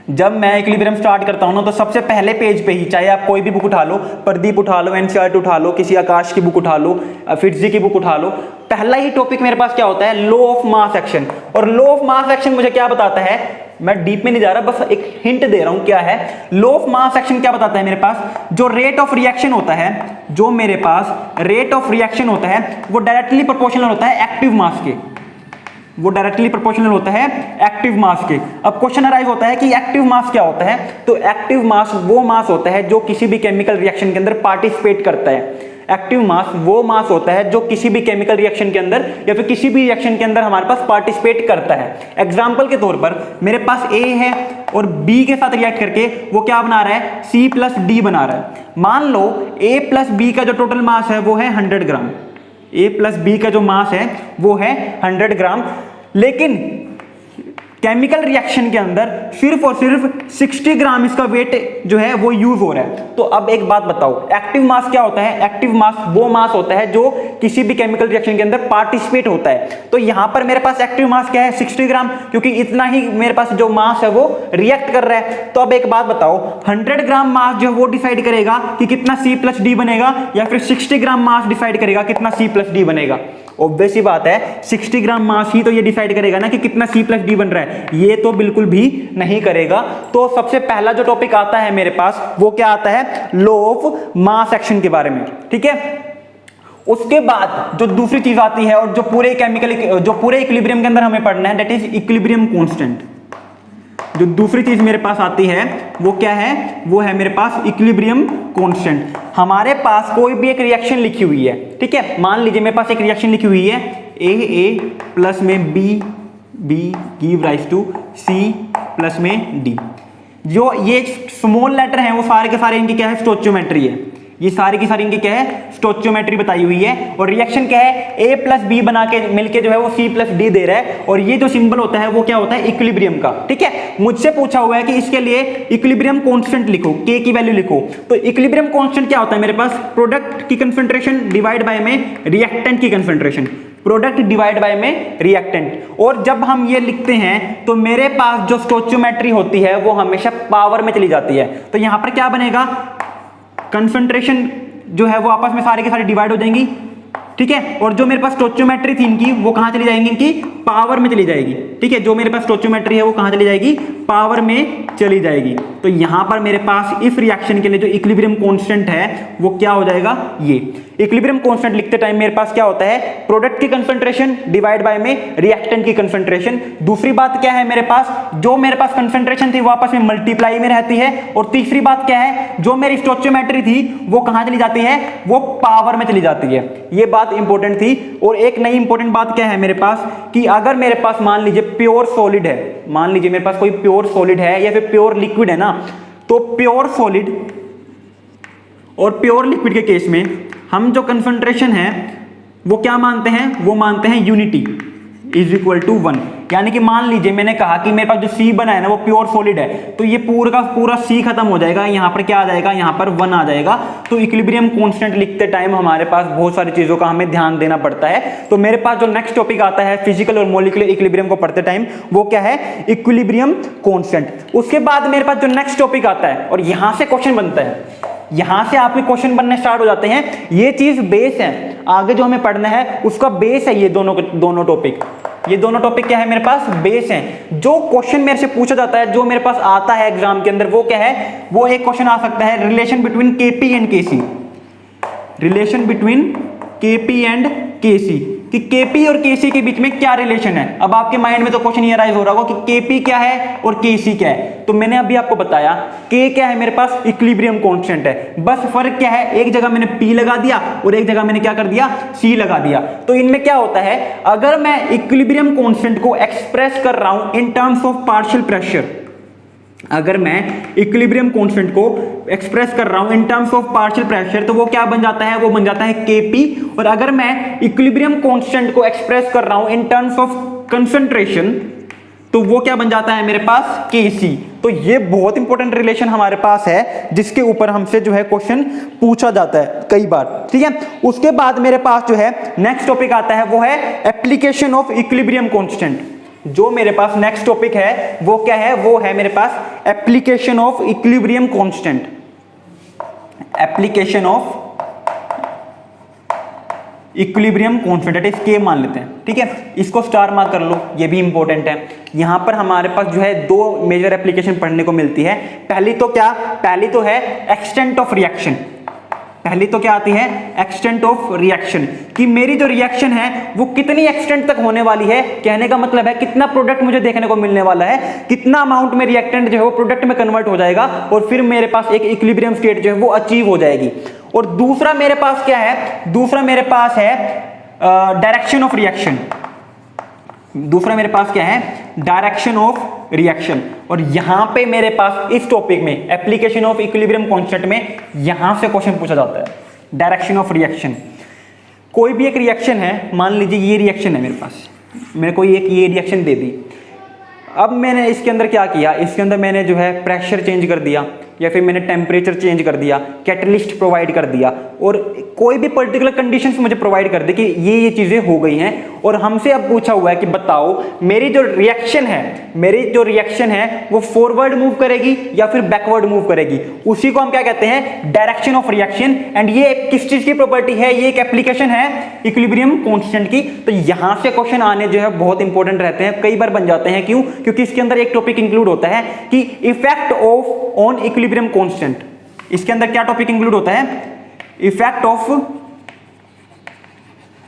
जब मैं इक्विलिब्रियम स्टार्ट करता हूं ना, तो सबसे पहले पेज पे ही, चाहे आप कोई भी बुक उठा लो, प्रदीप उठा लो, एनसीईआरटी उठा लो, किसी आकाश की बुक उठा लो, फिटजी की बुक उठा लो, पहला ही टॉपिक मेरे पास क्या होता है, लॉ ऑफ मास एक्शन। और लॉ ऑफ मास एक्शन मुझे क्या बताता है, मैं डीप में नहीं जा रहा, बस एक हिंट दे रहा हूं क्या है। लॉ ऑफ मास एक्शन क्या बताता है मेरे पास, जो रेट ऑफ रिएक्शन होता है, जो मेरे पास रेट ऑफ रिएक्शन होता है वो डायरेक्टली प्रोपोर्शनल होता है एक्टिव मास के, वो डायरेक्टली प्रोपोर्शनल होता है एक्टिव मास के। अब क्वेश्चन अराइज होता है कि एक्टिव मास क्या होता है, तो एक्टिव मास वो मास होता है जो किसी भी केमिकल रिएक्शन के अंदर पार्टिसिपेट करता है। एक्टिव मास वो मास होता है जो किसी भी केमिकल रिएक्शन के अंदर या फिर किसी भी रिएक्शन के अंदर हमारे पास पार्टिसिपेट करता है। एग्जांपल के तौर पर मेरे पास A है और B के साथ रिएक्ट करके वो क्या बना रहा है, C+D बना रहा है। मान लो A + B का जो टोटल मास है वो है 100 ग्राम, A + B का जो मास है वो है 100 ग्राम, लेकिन केमिकल रिएक्शन के अंदर सिर्फ और सिर्फ 60 ग्राम इसका वेट जो है वो यूज हो रहा है। तो अब एक बात बताओ, एक्टिव मास क्या होता है, एक्टिव मास वो मास होता है जो किसी भी केमिकल रिएक्शन के अंदर पार्टिसिपेट होता है। तो यहां पर मेरे पास एक्टिव मास क्या है, 60 ग्राम, क्योंकि इतना ही मेरे पास जो मास है वो रिएक्ट कर रहा है। तो अब एक बात बताओ, 100 ग्राम मास जो है वो डिसाइड करेगा कि कितना C+D बनेगा, या फिर 60 ग्राम मास डिसाइड करेगा कितना C+D बनेगा। ऑब्वियस ही बात है, 60 ग्राम मास ही तो ये डिसाइड करेगा ना कि कितना C+D बन रहा है, ये तो बिल्कुल भी नहीं करेगा। तो सबसे पहला जो टॉपिक आता है मेरे पास वो क्या आता है, लॉ ऑफ मास एक्शन के बारे में। ठीक है, उसके बाद जो दूसरी चीज आती है और जो पूरे इक्विलिब्रियम के अंदर हमें पढ़ना है, दैट इज इक्विलिब्रियम कांस्टेंट। जो दूसरी चीज मेरे पास आती है वो क्या है, वो है मेरे पास इक्विलिब्रियम कांस्टेंट। हमारे पास कोई भी एक रिएक्शन लिखी हुई है, ठीक है, मान लीजिए मेरे पास एक रिएक्शन लिखी हुई है, A प्लस में B give rise to C plus में D। जो ये स्मॉल लेटर हैं वो सारे के सारे इनकी क्या है, स्टोइचियोमेट्री है। ये सारी की सारी इनकी क्या है, स्टोइचियोमेट्री बताई हुई है। और रिएक्शन क्या है, A प्लस बी बना के मिलके जो है वो C प्लस डी दे रहा है, और ये जो सिंबल होता है वो क्या होता है, इक्विलिब्रियम का। ठीक है, मुझसे पूछा हुआ है कि इसके लिए इक्विलिब्रियम कांस्टेंट लिखो, K की वैल्यू लिखो। तो इक्विलिब्रियम कांस्टेंट क्या होता है मेरे पास, प्रोडक्ट की कंसंट्रेशन डिवाइड बाय में रिएक्टेंट की कंसंट्रेशन, प्रोडक्ट डिवाइड बाय में रिएक्टेंट। और जब हम ये लिखते हैं तो मेरे पास जो स्टोइचियोमेट्री होती है वो हमेशा पावर में चली जाती है। तो यहां पर क्या बनेगा, कंसंट्रेशन जो है वो आपस में सारे के सारे डिवाइड हो जाएंगी। ठीक है, और जो मेरे पास स्टोइचियोमेट्री थी इनकी वो कहां चली जाएंगी, इनकी पावर में चली जाएगी। ठीक है, जो मेरे पास स्टोइचियोमेट्री है वो कहां चली जाएगी, पावर में चली जाएगी। तो यहां पर मेरे पास इस रिएक्शन के लिए जो इक्विलिब्रियम कांस्टेंट है वो क्या हो जाएगा, ये इक्विलिब्रियम कांस्टेंट लिखते टाइम मेरे पास क्या होता है, प्रोडक्ट की कंसंट्रेशन डिवाइड बाय में रिएक्टेंट की कंसंट्रेशन। दूसरी बात क्या है मेरे पास, जो मेरे पास कंसंट्रेशन थी वो आपस में मल्टीप्लाई में रहती है। और तीसरी बात क्या है, जो मेरी स्टोइचियोमेट्री थी वो कहां चली जाती है, वो पावर में चली जाती है। ये बात इंपॉर्टेंट थी। और एक नई इंपॉर्टेंट बात क्या है मेरे पास, कि अगर मेरे पास मान लीजिए प्योर सॉलिड है, मान लीजिए मेरे पास कोई प्योर सॉलिड है या फिर प्योर लिक्विड है ना, तो प्योर सॉलिड और प्योर लिक्विड के केस में हम जो कंसंट्रेशन है वो क्या मानते हैं, वो मानते हैं यूनिटी इज इक्वल टू 1। यानी कि मान लीजिए मैंने कहा कि मेरे पास जो C बना है ना वो प्योर सॉलिड है, तो ये पूरा का पूरा C खत्म हो जाएगा, यहाँ पर क्या आ जाएगा, यहाँ पर 1 आ जाएगा। तो इक्विलिब्रियम कांस्टेंट लिखते टाइम हमारे पास बहुत सारी चीजों का हमें ध्यान देना पड़ता है। तो मेरे पास जो नेक्स्ट टॉपिक आता है फिजिकल और मॉलिक्यूलर इक्विलिब्रियम को पढ़ते टाइम, वो क्या है, इक्विलिब्रियम कांस्टेंट। उसके बाद मेरे पास जो नेक्स्ट टॉपिक आता है और यहां से क्वेश्चन बनता है, यहां से आपके क्वेश्चन बनने स्टार्ट हो जाते हैं। ये चीज बेस है, आगे जो हमें पढ़ना है उसका बेस है ये दोनों टॉपिक। ये दोनों टॉपिक क्या है मेरे पास, बेस हैं। जो क्वेश्चन मेरे से पूछा जाता है, जो मेरे पास आता है एग्जाम के अंदर, वो क्या है, वो एक क्वेश्चन आ सकता है, relation between KP and KC, relation between KP and KC, कि केपी और केसी के बीच में क्या रिलेशन है। अब आपके माइंड में तो क्वेश्चन ये राइज हो रहा होगा कि केपी क्या है और केसी क्या है। तो मैंने अभी आपको बताया के क्या है मेरे पास, इक्विलिब्रियम कांस्टेंट है। बस फर्क क्या है, एक जगह मैंने पी लगा दिया और एक जगह मैंने क्या कर दिया, सी लगा दिया। तो इनमें क्या होता है, अगर मैं इक्विलिब्रियम कांस्टेंट को एक्सप्रेस कर रहा हूं in terms of partial pressure, अगर मैं इक्विलिब्रियम कांस्टेंट को एक्सप्रेस कर रहा हूं in terms of partial pressure, तो वो क्या बन जाता है, वो बन जाता है केपी। और अगर मैं इक्विलिब्रियम कांस्टेंट को एक्सप्रेस कर रहा हूं इन टर्म्स ऑफ कंसंट्रेशन, तो वो क्या बन जाता है मेरे पास, केसी। तो ये बहुत इंपॉर्टेंट रिलेशन हमारे पास है, जिसके ऊपर हमसे जो है क्वेश्चन पूछा जाता है कई बार। ठीक है, उसके बाद मेरे पास जो है नेक्स्ट टॉपिक आता है, वो है एप्लीकेशन ऑफ इक्विलिब्रियम कांस्टेंट। जो मेरे पास नेक्स्ट टॉपिक है वो क्या है, वो है मेरे पास application of equilibrium constant, application of equilibrium constant, that is K मान लेते हैं। ठीक है, इसको स्टार मार्क कर लो, ये भी इंपॉर्टेंट है। यहां पर हमारे पास जो है दो मेजर एप्लीकेशन पढ़ने को मिलती है। पहली तो क्या, पहली तो है एक्सटेंट ऑफ रिएक्शन, पहली तो क्या आती है, एक्सटेंट ऑफ रिएक्शन, कि मेरी जो रिएक्शन है वो कितनी एक्सटेंट तक होने वाली है। कहने का मतलब है कितना प्रोडक्ट मुझे देखने को मिलने वाला है, कितना अमाउंट में रिएक्टेंट जो है वो प्रोडक्ट में कन्वर्ट हो जाएगा, और फिर मेरे पास एक इक्विलिब्रियम स्टेट जो है वो अचीव हो जाएगी। और दूसरा मेरे पास क्या है, दूसरा मेरे पास है डायरेक्शन ऑफ रिएक्शन, दूसरा मेरे पास क्या है, डायरेक्शन ऑफ रिएक्शन। और यहां पे मेरे पास इस टॉपिक में एप्लीकेशन ऑफ इक्विलिब्रियम कांस्टेंट में यहां से क्वेश्चन पूछा जाता है, डायरेक्शन ऑफ रिएक्शन। कोई भी एक रिएक्शन है, मान लीजिए ये रिएक्शन है मेरे पास, मैंने कोई एक ये रिएक्शन दे दी। अब मैंने इसके अंदर क्या किया, इसके अंदर मैंने जो है प्रेशर चेंज कर दिया, या फिर मैंने टेम्परेचर चेंज कर दिया, कैटलिस्ट प्रोवाइड कर दिया, और कोई भी पर्टिकुलर कंडीशंस मुझे प्रोवाइड कर दे कि ये चीजें हो गई हैं। और हमसे अब पूछा हुआ है कि बताओ मेरी जो रिएक्शन है, मेरी जो रिएक्शन है वो फॉरवर्ड मूव करेगी या फिर बैकवर्ड मूव करेगी। उसी को हम क्या कहते हैं, डायरेक्शन ऑफ रिएक्शन। एंड ये किस चीज की प्रॉपर्टी है, ये एक एप्लीकेशन है इक्विलिब्रियम कांस्टेंट की। तो यहां से क्वेश्चन आने जो है बहुत इंपॉर्टेंट रहते हैं, कई बार बन जाते हैं। क्यों, क्योंकि इसके अंदर एक टॉपिक इंक्लूड होता है कि effect of on equilibrium constant. इसके अंदर क्या टॉपिक इंक्लूड होता है, effect of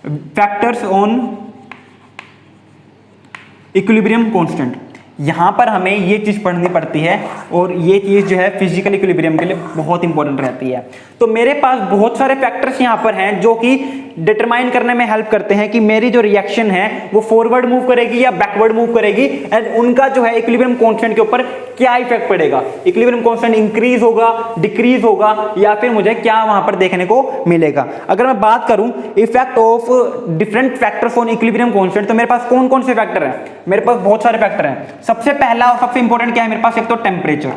factors on equilibrium constant. यहां पर हमें ये चीज पढ़नी पड़ती है, और ये चीज जो है फिजिकल इक्विलिब्रियम के लिए बहुत इंपॉर्टेंट रहती है। तो मेरे पास बहुत सारे फैक्टर्स यहां पर हैं जो कि डिटरमाइन करने में हेल्प करते हैं कि मेरी जो रिएक्शन है वो फॉरवर्ड मूव करेगी या बैकवर्ड मूव करेगी, एंड उनका जो है इक्विलिब्रियम कांस्टेंट के ऊपर क्या इफेक्ट पड़ेगा, इक्विलिब्रियम कांस्टेंट इंक्रीज होगा, डिक्रीज होगा, या फिर मुझे क्या वहां पर देखने को मिलेगा। अगर मैं बात करूं effect of different factors on equilibrium constant, तो मेरे पास कौन कौन से फैक्टर हैं? मेरे पास बहुत सारे फैक्टर हैं। सबसे पहला और सबसे इंपॉर्टेंट क्या है मेरे पास? एक तो टेम्परेचर,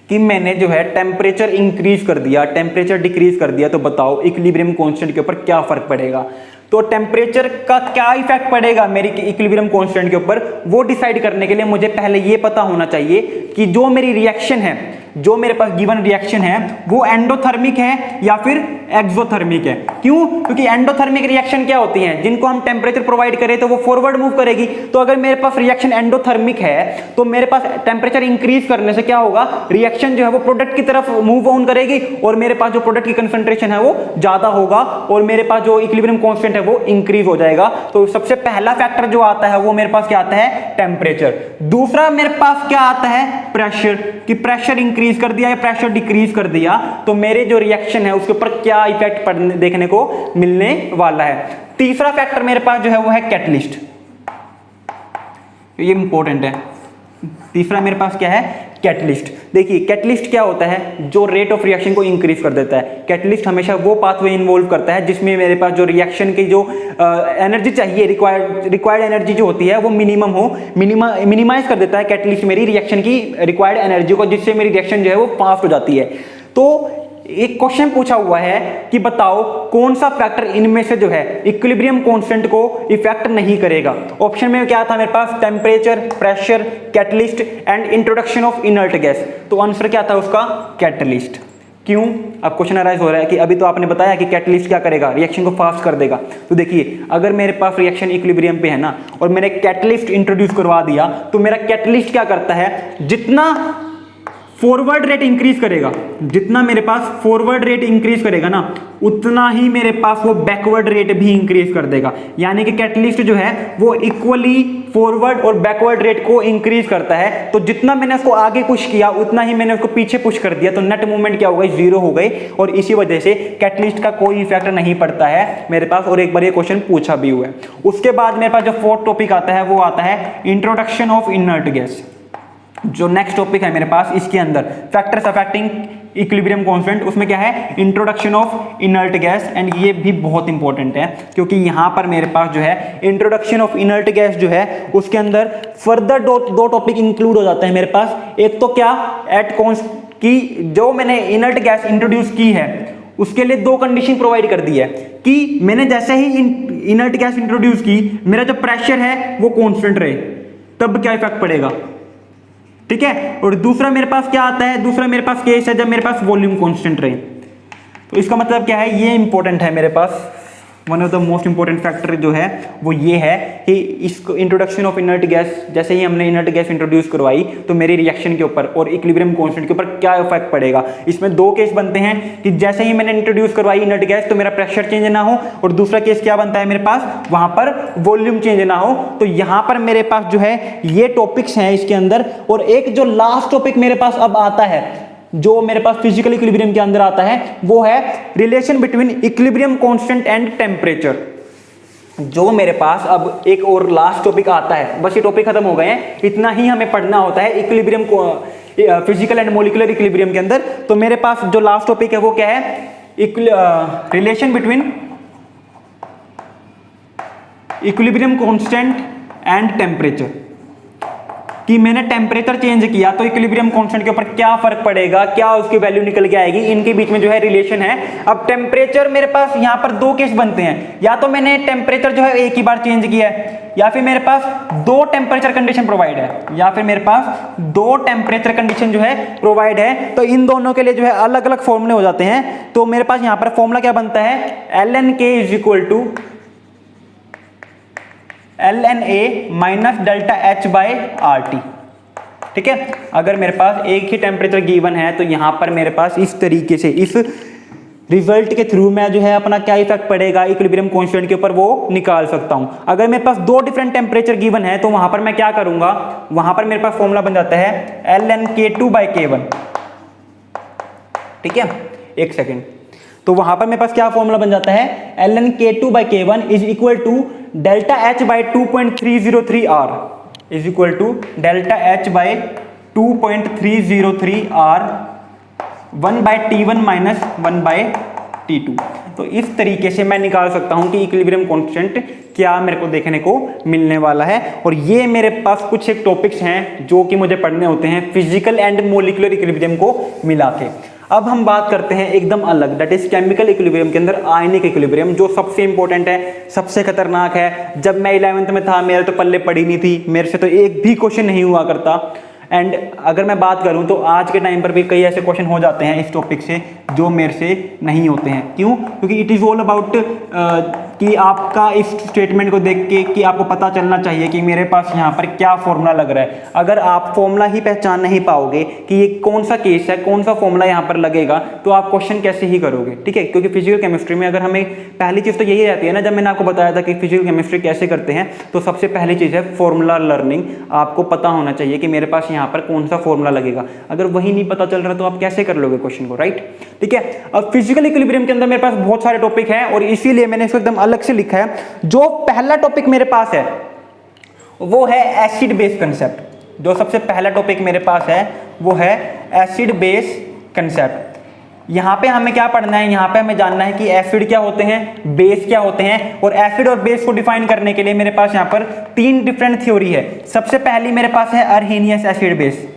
कि मैंने जो है टेम्परेचर इंक्रीज कर दिया, टेम्परेचर डिक्रीज कर दिया, तो बताओ इक्विलिब्रियम कांस्टेंट के ऊपर क्या फर्क पड़ेगा। तो टेम्परेचर का क्या इफेक्ट पड़ेगा मेरी इक्विलिब्रियम कांस्टेंट के ऊपर, वो डिसाइड करने के लिए मुझे पहले ये पता होना चाहिए कि जो मेरी रिएक्शन है, जो मेरे पास गिवन रिएक्शन है, वो एंडोथर्मिक है या फिर एक्सोथर्मिक है। क्यों? क्योंकि एंडोथर्मिक रिएक्शन क्या होती हैं, जिनको हम टेम्परेचर प्रोवाइड करें तो वो फॉरवर्ड मूव करेगी। तो अगर मेरे पास रिएक्शन एंडोथर्मिक है तो मेरे पास टेम्परेचर इंक्रीज करने से क्या होगा, रिएक्शन जो है वो प्रोडक्ट की तरफ मूव ऑन करेगी, और मेरे पास जो प्रोडक्ट की कंसंट्रेशन है वो ज्यादा होगा, और मेरे पास जो इक्विलिब्रियम कांस्टेंट है वो इंक्रीज हो जाएगा। तो सबसे पहला फैक्टर जो आता है वो मेरे पास क्या आता है? टेम्परेचर। दूसरा मेरे पास क्या आता है? प्रेशर, कि प्रेशर इंक्रीज कर दिया या प्रेशर डिक्रीज कर दिया तो मेरे जो रिएक्शन है उसके ऊपर क्या इफेक्ट पड़ने देखने को मिलने वाला है। तीसरा फैक्टर मेरे पास जो है वो है कैटलिस्ट, ये इंपॉर्टेंट है। तीसरा मेरे पास क्या है? कैटलिस्ट। देखिए कैटलिस्ट क्या होता है? जो रेट ऑफ रिएक्शन को इंक्रीज कर देता है। कैटलिस्ट हमेशा वो पाथवे इन्वॉल्व करता है जिसमें मेरे पास जो रिएक्शन की जो एनर्जी चाहिए, रिक्वायर्ड एनर्जी जो होती है वो मिनिमम हो, मिनिमाइज कर देता है कैटलिस्ट मेरी रिएक्शन की रिक्वायर्ड एनर्जी को, जिससे मेरी रिएक्शन जो है वो फास्ट हो जाती है। तो एक क्वेश्चन पूछा हुआ है कि बताओ कौन सा फैक्टर इनमें से जो है इक्विलिब्रियम कांस्टेंट को इफेक्ट नहीं करेगा। ऑप्शन में क्या था मेरे पास? Temperature, pressure, catalyst and introduction of inert gas. तो आंसर क्या था उसका? कैटलिस्ट। क्यों? अब क्वेश्चन अराइज हो रहा है कि अभी तो आपने बताया कि कैटलिस्ट क्या करेगा, रिएक्शन को फास्ट कर देगा। तो देखिए अगर मेरे पास रिएक्शन इक्विलिब्रियम पे है ना, और मैंने कैटलिस्ट इंट्रोड्यूस करवा दिया, तो मेरा कैटलिस्ट क्या करता है, जितना फॉरवर्ड रेट इंक्रीज करेगा, जितना मेरे पास फॉरवर्ड रेट इंक्रीज करेगा ना, उतना ही मेरे पास वो बैकवर्ड रेट भी इंक्रीज कर देगा। यानी कि कैटलिस्ट जो है वो इक्वली फॉरवर्ड और बैकवर्ड रेट को इंक्रीज करता है। तो जितना मैंने उसको आगे पुश किया उतना ही मैंने उसको पीछे पुश कर दिया, तो नेट मूवमेंट क्या हो गई? जीरो हो गई, और इसी वजह से कैटलिस्ट का कोई इफेक्ट नहीं पड़ता है मेरे पास। और एक बार ये क्वेश्चन पूछा भी हुआ है। उसके बाद मेरे पास जो फोर्थ टॉपिक आता है वो आता है इंट्रोडक्शन ऑफ इनर्ट गैस। जो नेक्स्ट टॉपिक है मेरे पास इसके अंदर फैक्टर्स अफेक्टिंग इक्विलिब्रियम कांस्टेंट, उसमें क्या है? Introduction of inert gas. And ये भी बहुत इंपॉर्टेंट है क्योंकि यहां पर मेरे पास जो है इंट्रोडक्शन ऑफ इनर्ट गैस जो है उसके अंदर फर्दर दो टॉपिक इंक्लूड हो जाते हैं मेरे पास। एक तो क्या, एट कॉन्स्ट की जो मैंने इनर्ट गैस इंट्रोड्यूस की है उसके लिए दो कंडीशन प्रोवाइड कर दी है कि मैंने जैसे ही इनर्ट गैस इंट्रोड्यूस की, मेरा जो प्रेशर है वो कांस्टेंट रहे, तब क्या इफेक्ट पड़ेगा। ठीक है। और दूसरा मेरे पास क्या आता है? दूसरा मेरे पास केस है जब मेरे पास वॉल्यूम कांस्टेंट रहे। तो इसका मतलब क्या है? ये इंपॉर्टेंट है मेरे पास। One of the most important factor जो है वो ये है कि इसको इंट्रोडक्शन ऑफ इनर्ट गैस, जैसे ही हमने इनर्ट गैस इंट्रोड्यूस करवाई तो मेरी रिएक्शन के ऊपर और इक्विलिब्रियम कांस्टेंट के ऊपर क्या इफेक्ट पड़ेगा। इसमें दो केस बनते हैं कि जैसे ही मैंने इंट्रोड्यूस करवाई इनर्ट गैस तो मेरा प्रेशर चेंज ना हो, और दूसरा केस क्या बनता है मेरे पास, वहां पर वॉल्यूम चेंज ना हो। तो यहां पर मेरे पास जो है ये टॉपिक्स हैं इसके अंदर। और एक जो लास्ट टॉपिक मेरे पास अब आता है, जो मेरे पास फिजिकल इक्विलिब्रियम के अंदर आता है, वो है relation between equilibrium constant and temperature. जो मेरे पास अब एक और लास्ट टॉपिक आता है, बस ये टॉपिक खत्म हो गए हैं, इतना ही हमें पढ़ना होता है इक्विलिब्रियम को, फिजिकल एंड मॉलिक्यूलर इक्विलिब्रियम के अंदर। तो मेरे पास जो लास्ट टॉपिक है वो क्या है? Relation between equilibrium constant and temperature, कि मैंने टेम्परेचर चेंज किया तो इक्विलिब्रियम कांस्टेंट के ऊपर क्या फर्क पड़ेगा, क्या उसकी वैल्यू निकल के आएगी, इनके बीच में जो है रिलेशन है। अब टेम्परेचर मेरे पास यहाँ पर दो केस बनते हैं, या तो मैंने टेम्परेचर जो है एक ही बार चेंज किया है, या फिर मेरे पास दो टेम्परेचर कंडीशन प्रोवाइड है, या फिर मेरे पास दो टेम्परेचर कंडीशन जो है प्रोवाइड है। तो इन दोनों के लिए जो है अलग अलग फॉर्मूले हो जाते हैं। तो मेरे पास यहाँ पर फॉर्मूला क्या बनता है? ln k is equal to ln a minus delta h by RT। ठीक है। अगर मेरे पास एक ही टेम्परेचर गिवन है तो यहां पर मेरे पास इस तरीके से इस रिजल्ट के थ्रू मैं जो है अपना क्या इफेक्ट पड़ेगा इक्विलिब्रियम कांस्टेंट के ऊपर वो निकाल सकता हूं। अगर मेरे पास दो डिफरेंट टेम्परेचर गिवन है तो वहां पर मैं क्या करूंगा, वहां पर मेरे पास फॉर्मूला बन जाता है ln k2 बाय k1। ठीक है, एक सेकेंड। तो वहां पर मेरे पास क्या फॉर्मूला बन जाता है, ln K2/K1 is equal to delta H by 2.303 R is equal to delta H by 2.303 R 1/T1 minus 1/T2। तो इस तरीके से मैं निकाल सकता हूं कि इक्विलिब्रियम कांस्टेंट क्या मेरे को देखने को मिलने वाला है। और ये मेरे पास कुछ एक टॉपिक्स हैं जो कि मुझे पढ़ने होते हैं फिजिकल एंड मोलिकुलर इक्विलिब्रियम को मिला के। अब हम बात करते हैं एकदम अलग, दैट इज केमिकल इक्विलिब्रियम के अंदर आयनिक इक्विलिब्रियम, जो सबसे इंपॉर्टेंट है, सबसे खतरनाक है। जब मैं 11th में था मेरे तो पल्ले पड़ी नहीं थी, मेरे से तो एक भी क्वेश्चन नहीं हुआ करता। एंड अगर मैं बात करूं तो आज के टाइम पर भी कई ऐसे क्वेश्चन हो जाते हैं इस टॉपिक से जो मेरे से नहीं होते हैं। क्यों? क्योंकि इट इज़ ऑल अबाउट कि आपका इस स्टेटमेंट को देख के कि आपको पता चलना चाहिए कि मेरे पास यहाँ पर क्या फॉर्मूला लग रहा है। अगर आप फॉर्मूला ही पहचान नहीं पाओगे कि ये कौन सा केस है, कौन सा फॉर्मूला यहाँ पर लगेगा, तो आप क्वेश्चन कैसे ही करोगे, ठीक है। क्योंकि फिजिकल केमिस्ट्री में अगर हमें पहली चीज़ तो यही रहती है ना, जब मैंने आपको बताया था कि फिजिकल केमिस्ट्री कैसे करते हैं, तो सबसे पहली चीज़ है फॉर्मूला लर्निंग। आपको पता होना चाहिए कि मेरे पास यहाँ पर कौन सा फॉर्मूला लगेगा। अगर वही नहीं पता चल रहा तो आप कैसे कर लोगे क्वेश्चन को, राइट, ठीक है। अब फिजिकल इक्विलिब्रियम के अंदर मेरे पास बहुत सारे टॉपिक हैं और इसीलिए मैंने इसको एकदम अलग से लिखा है। जो पहला टॉपिक मेरे पास है वो है एसिड बेस कंसेप्ट। जो सबसे पहला टॉपिक मेरे पास है वो है एसिड बेस कंसेप्ट। यहां पे हमें क्या पढ़ना है, यहां पे हमें जानना है कि एसिड क्या होते हैं, बेस क्या होते हैं। और एसिड और बेस को डिफाइन करने के लिए मेरे पास यहां पर 3 डिफरेंट थ्योरी है। सबसे पहली मेरे पास है अर्हेनियस एसिड बेस।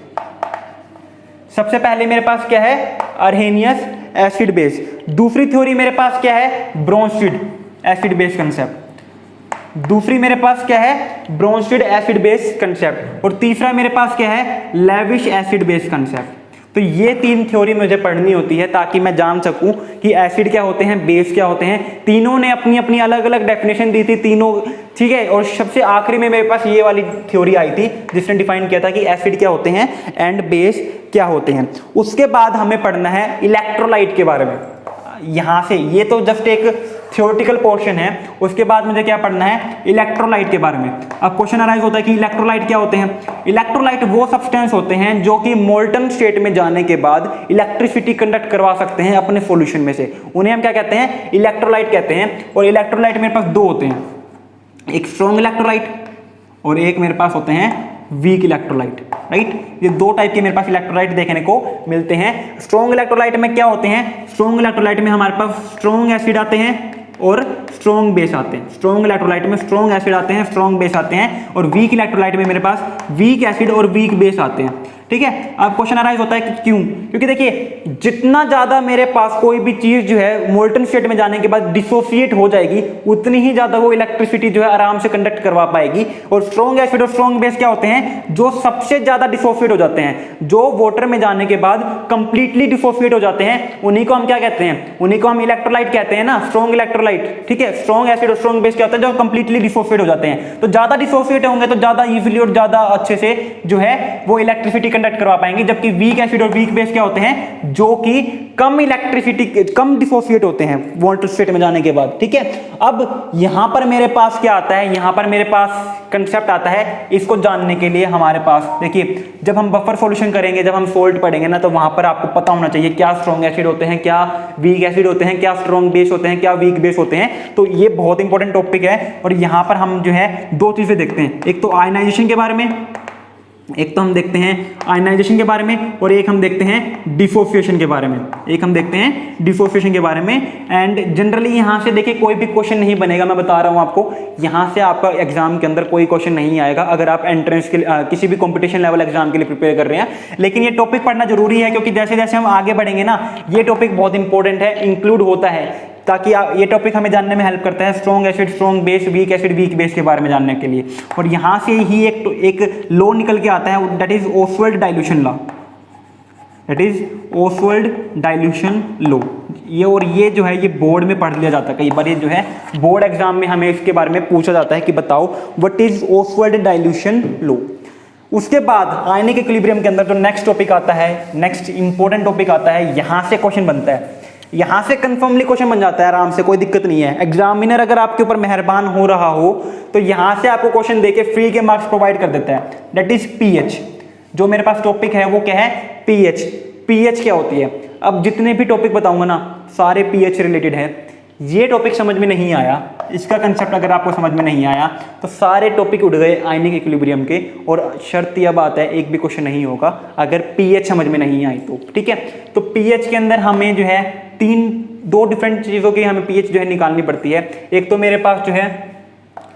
सबसे पहले मेरे पास क्या है, अर्हेनियस एसिड बेस। दूसरी थ्योरी मेरे पास क्या है, ब्रोंस्टेड एसिड बेस कंसेप्ट। दूसरी मेरे पास क्या है, ब्रोंस्टेड एसिड बेस कंसेप्ट। और तीसरा मेरे पास क्या है, लेविश एसिड बेस कंसेप्ट। तो ये 3 थ्योरी मुझे पढ़नी होती है ताकि मैं जान सकूं कि एसिड क्या होते हैं, बेस क्या होते हैं। तीनों ने अपनी अपनी अलग अलग डेफिनेशन दी थी तीनों, ठीक है। और सबसे आखिरी में मेरे पास ये वाली थ्योरी आई थी जिसने डिफाइन किया था कि एसिड क्या होते हैं एंड बेस क्या होते हैं। उसके बाद हमें पढ़ना है इलेक्ट्रोलाइट के बारे में। यहां से ये तो जस्ट एक थ्योरेटिकल पोर्शन है, उसके बाद मुझे क्या पढ़ना है, इलेक्ट्रोलाइट के बारे में। अब क्वेश्चन अराइज होता है कि इलेक्ट्रोलाइट क्या होते हैं। इलेक्ट्रोलाइट वो सब्सटेंस होते हैं जो कि मोल्टन स्टेट में जाने के बाद इलेक्ट्रिसिटी कंडक्ट करवा सकते हैं अपने सॉल्यूशन में से। उन्हें हम क्या कहते हैं, इलेक्ट्रोलाइट कहते हैं। और इलेक्ट्रोलाइट मेरे पास 2 होते हैं, एक स्ट्रॉन्ग इलेक्ट्रोलाइट और एक मेरे पास होते हैं वीक इलेक्ट्रोलाइट, राइट। ये 2 टाइप के मेरे पास इलेक्ट्रोलाइट देखने को मिलते हैं। स्ट्रॉन्ग इलेक्ट्रोलाइट में क्या होते हैं, स्ट्रॉन्ग इलेक्ट्रोलाइट में हमारे पास स्ट्रॉन्ग एसिड आते हैं और स्ट्रॉन्ग बेस आते हैं। स्ट्रॉन्ग इलेक्ट्रोलाइट में स्ट्रॉन्ग एसिड आते हैं, स्ट्रॉन्ग बेस आते हैं। और वीक इलेक्ट्रोलाइट में मेरे पास वीक एसिड और वीक बेस आते हैं, ठीक है। अब क्वेश्चन अराइज होता है कि क्यों, क्योंकि देखिए जितना ज्यादा मेरे पास कोई भी चीज जो है मोल्टन स्टेट में जाने के बाद डिसोसिएट हो जाएगी, उतनी ही ज्यादा वो इलेक्ट्रिसिटी जो है आराम से कंडक्ट करवा पाएगी। और स्ट्रॉन्ग एसिड और स्ट्रॉन्ग बेस क्या होते हैं, जो सबसे ज्यादा डिसोसिएट हो जाते हैं, जो वाटर में जाने के बाद कंप्लीटली डिसोसिएट हो जाते हैं, उन्हीं को हम क्या कहते हैं, उन्हीं को हम इलेक्ट्रोलाइट कहते हैं ना, स्ट्रॉन्ग इलेक्ट्रोलाइट, ठीक है। स्ट्रॉन्ग एसिड और स्ट्रॉन्ग बेस क्या होता है, जो कंप्लीटली डिसोसिएट हो जाते हैं। तो ज्यादा डिसोसिएट होंगे तो ज्यादा इजीली और ज्यादा अच्छे से जो है वो इलेक्ट्रिसिटी कंडक्ट करवा पाएंगे। जबकि वीक एसिड और वीक बेस क्या होते हैं, जो कि कम इलेक्ट्रिसिटी, कम डिसोसिएट होते हैं वाटर स्टेट में जाने के बाद, ठीक है। अब यहां पर मेरे पास क्या आता है, यहां पर मेरे पास कंसेप्ट आता है। इसको जानने के लिए हमारे पास देखिए, जब हम बफर सॉल्यूशन करेंगे, जब हम सोल्ट पढ़ेंगे ना, तो वहां पर आपको पता होना चाहिए क्या स्ट्रॉन्ग एसिड होते हैं, क्या वीक एसिड होते हैं, क्या स्ट्रॉन्ग बेस होते हैं, क्या वीक बेस होते हैं। तो ये बहुत इंपॉर्टेंट टॉपिक है। और यहां पर हम जो है 2 चीजें देखते हैं, एक तो आयनाइजेशन के बारे में, एक तो हम देखते हैं आयनाइजेशन के बारे में, और एक हम देखते हैं डिसोसिएशन के बारे में। एक हम देखते हैं डिसोसिएशन के बारे में। एंड जनरली यहां से देखिए कोई भी क्वेश्चन नहीं बनेगा, मैं बता रहा हूं आपको, यहां से आपका एग्जाम के अंदर कोई क्वेश्चन नहीं आएगा अगर आप एंट्रेंस के किसी भी कंपटीशन लेवल एग्जाम के लिए प्रिपेयर कर रहे हैं। लेकिन ये टॉपिक पढ़ना जरूरी है, क्योंकि जैसे जैसे हम आगे बढ़ेंगे ना, ये टॉपिक बहुत इंपॉर्टेंट है, इंक्लूड होता है, ताकि ये टॉपिक हमें जानने में हेल्प करता है strong acid, strong base, weak acid, weak base के बारे में जानने के लिए। और यहां से ही एक लॉ निकल के आता है, that is Oswald dilution law, that is Oswald dilution law. ये और ये जो है ये बोर्ड में पढ़ लिया जाता है कई बार, ये जो है बोर्ड एग्जाम में हमें इसके बारे में पूछा जाता है कि बताओ what is Oswald dilution law. उसके बाद आयनिक इक्विलिब्रियम के अंदर जो नेक्स्ट टॉपिक आता है, नेक्स्ट इंपॉर्टेंट टॉपिक आता है, यहां से क्वेश्चन बनता है, यहां से कंफर्मली क्वेश्चन बन जाता है आराम से, कोई दिक्कत नहीं है। एग्जामिनर अगर आपके ऊपर मेहरबान हो रहा हो तो यहां से आपको क्वेश्चन देके फ्री के मार्क्स प्रोवाइड कर देता है, दैट इज पीएच। जो मेरे पास टॉपिक है वो क्या है, पीएच। पीएच क्या होती है, अब जितने भी टॉपिक बताऊंगा ना सारे पीएच रिलेटेड है। ये टॉपिक समझ में नहीं आया, इसका कंसेप्ट अगर आपको समझ में नहीं आया तो सारे टॉपिक उड़ गए आयनिक इक्विलिब्रियम के। और शर्त यह बात है, एक भी क्वेश्चन नहीं होगा अगर पीएच समझ में नहीं आई तो, ठीक है। तो पीएच के अंदर हमें जो है दो डिफरेंट चीज़ों की हमें पीएच जो है निकालनी पड़ती है। एक तो मेरे पास जो है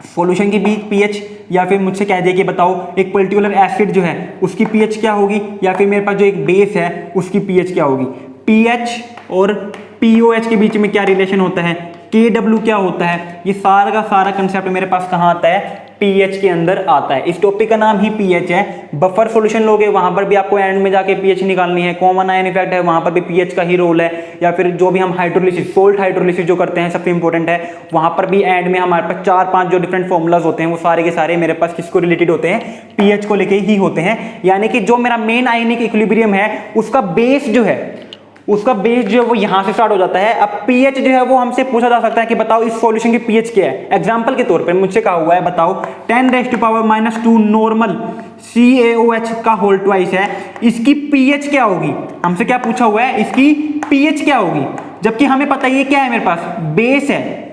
सॉल्यूशन की बीच पीएच, या फिर मुझसे कह दिया कि बताओ एक पर्टिकुलर एसिड जो है उसकी पीएच क्या होगी, या फिर मेरे पास जो एक बेस है उसकी पीएच क्या होगी। पीएच और पीओएच के बीच में क्या रिलेशन होता है, KW क्या होता है, ये सारा का सारा कंसेप्ट मेरे पास कहाँ आता है, पीएच के अंदर आता है। इस टॉपिक का नाम ही पीएच है। बफर सॉल्यूशन लोगे वहां पर भी आपको एंड में जाके पीएच निकालनी है। कॉमन आयन इफेक्ट है, वहां पर भी पीएच का ही रोल है। या फिर जो भी हम हाइड्रोलिसिस, सोल्ट हाइड्रोलिसिस जो करते हैं सबसे इंपॉर्टेंट है, वहां पर भी एंड में हमारे पास 4-5 जो डिफरेंट फॉर्मुलाज होते हैं वो सारे के सारे मेरे पास किसको रिलेटेड होते हैं, पीएच को लेके ही होते हैं। यानी कि जो मेरा मेन आयनिक इक्विलिब्रियम है उसका बेस जो है वो यहां से स्टार्ट हो जाता है। अब पीएच जो है वो हमसे पूछा जा सकता है कि बताओ इस सॉल्यूशन की पीएच क्या है। एग्जांपल के तौर पे मुझसे कहा हुआ है बताओ 10⁻⁻² नॉर्मल CaOH का होल ट्वाइस है, इसकी पीएच क्या होगी। हमसे क्या पूछा हुआ है, इसकी पीएच क्या होगी, जबकि हमें पता ही है क्या है, मेरे पास बेस है।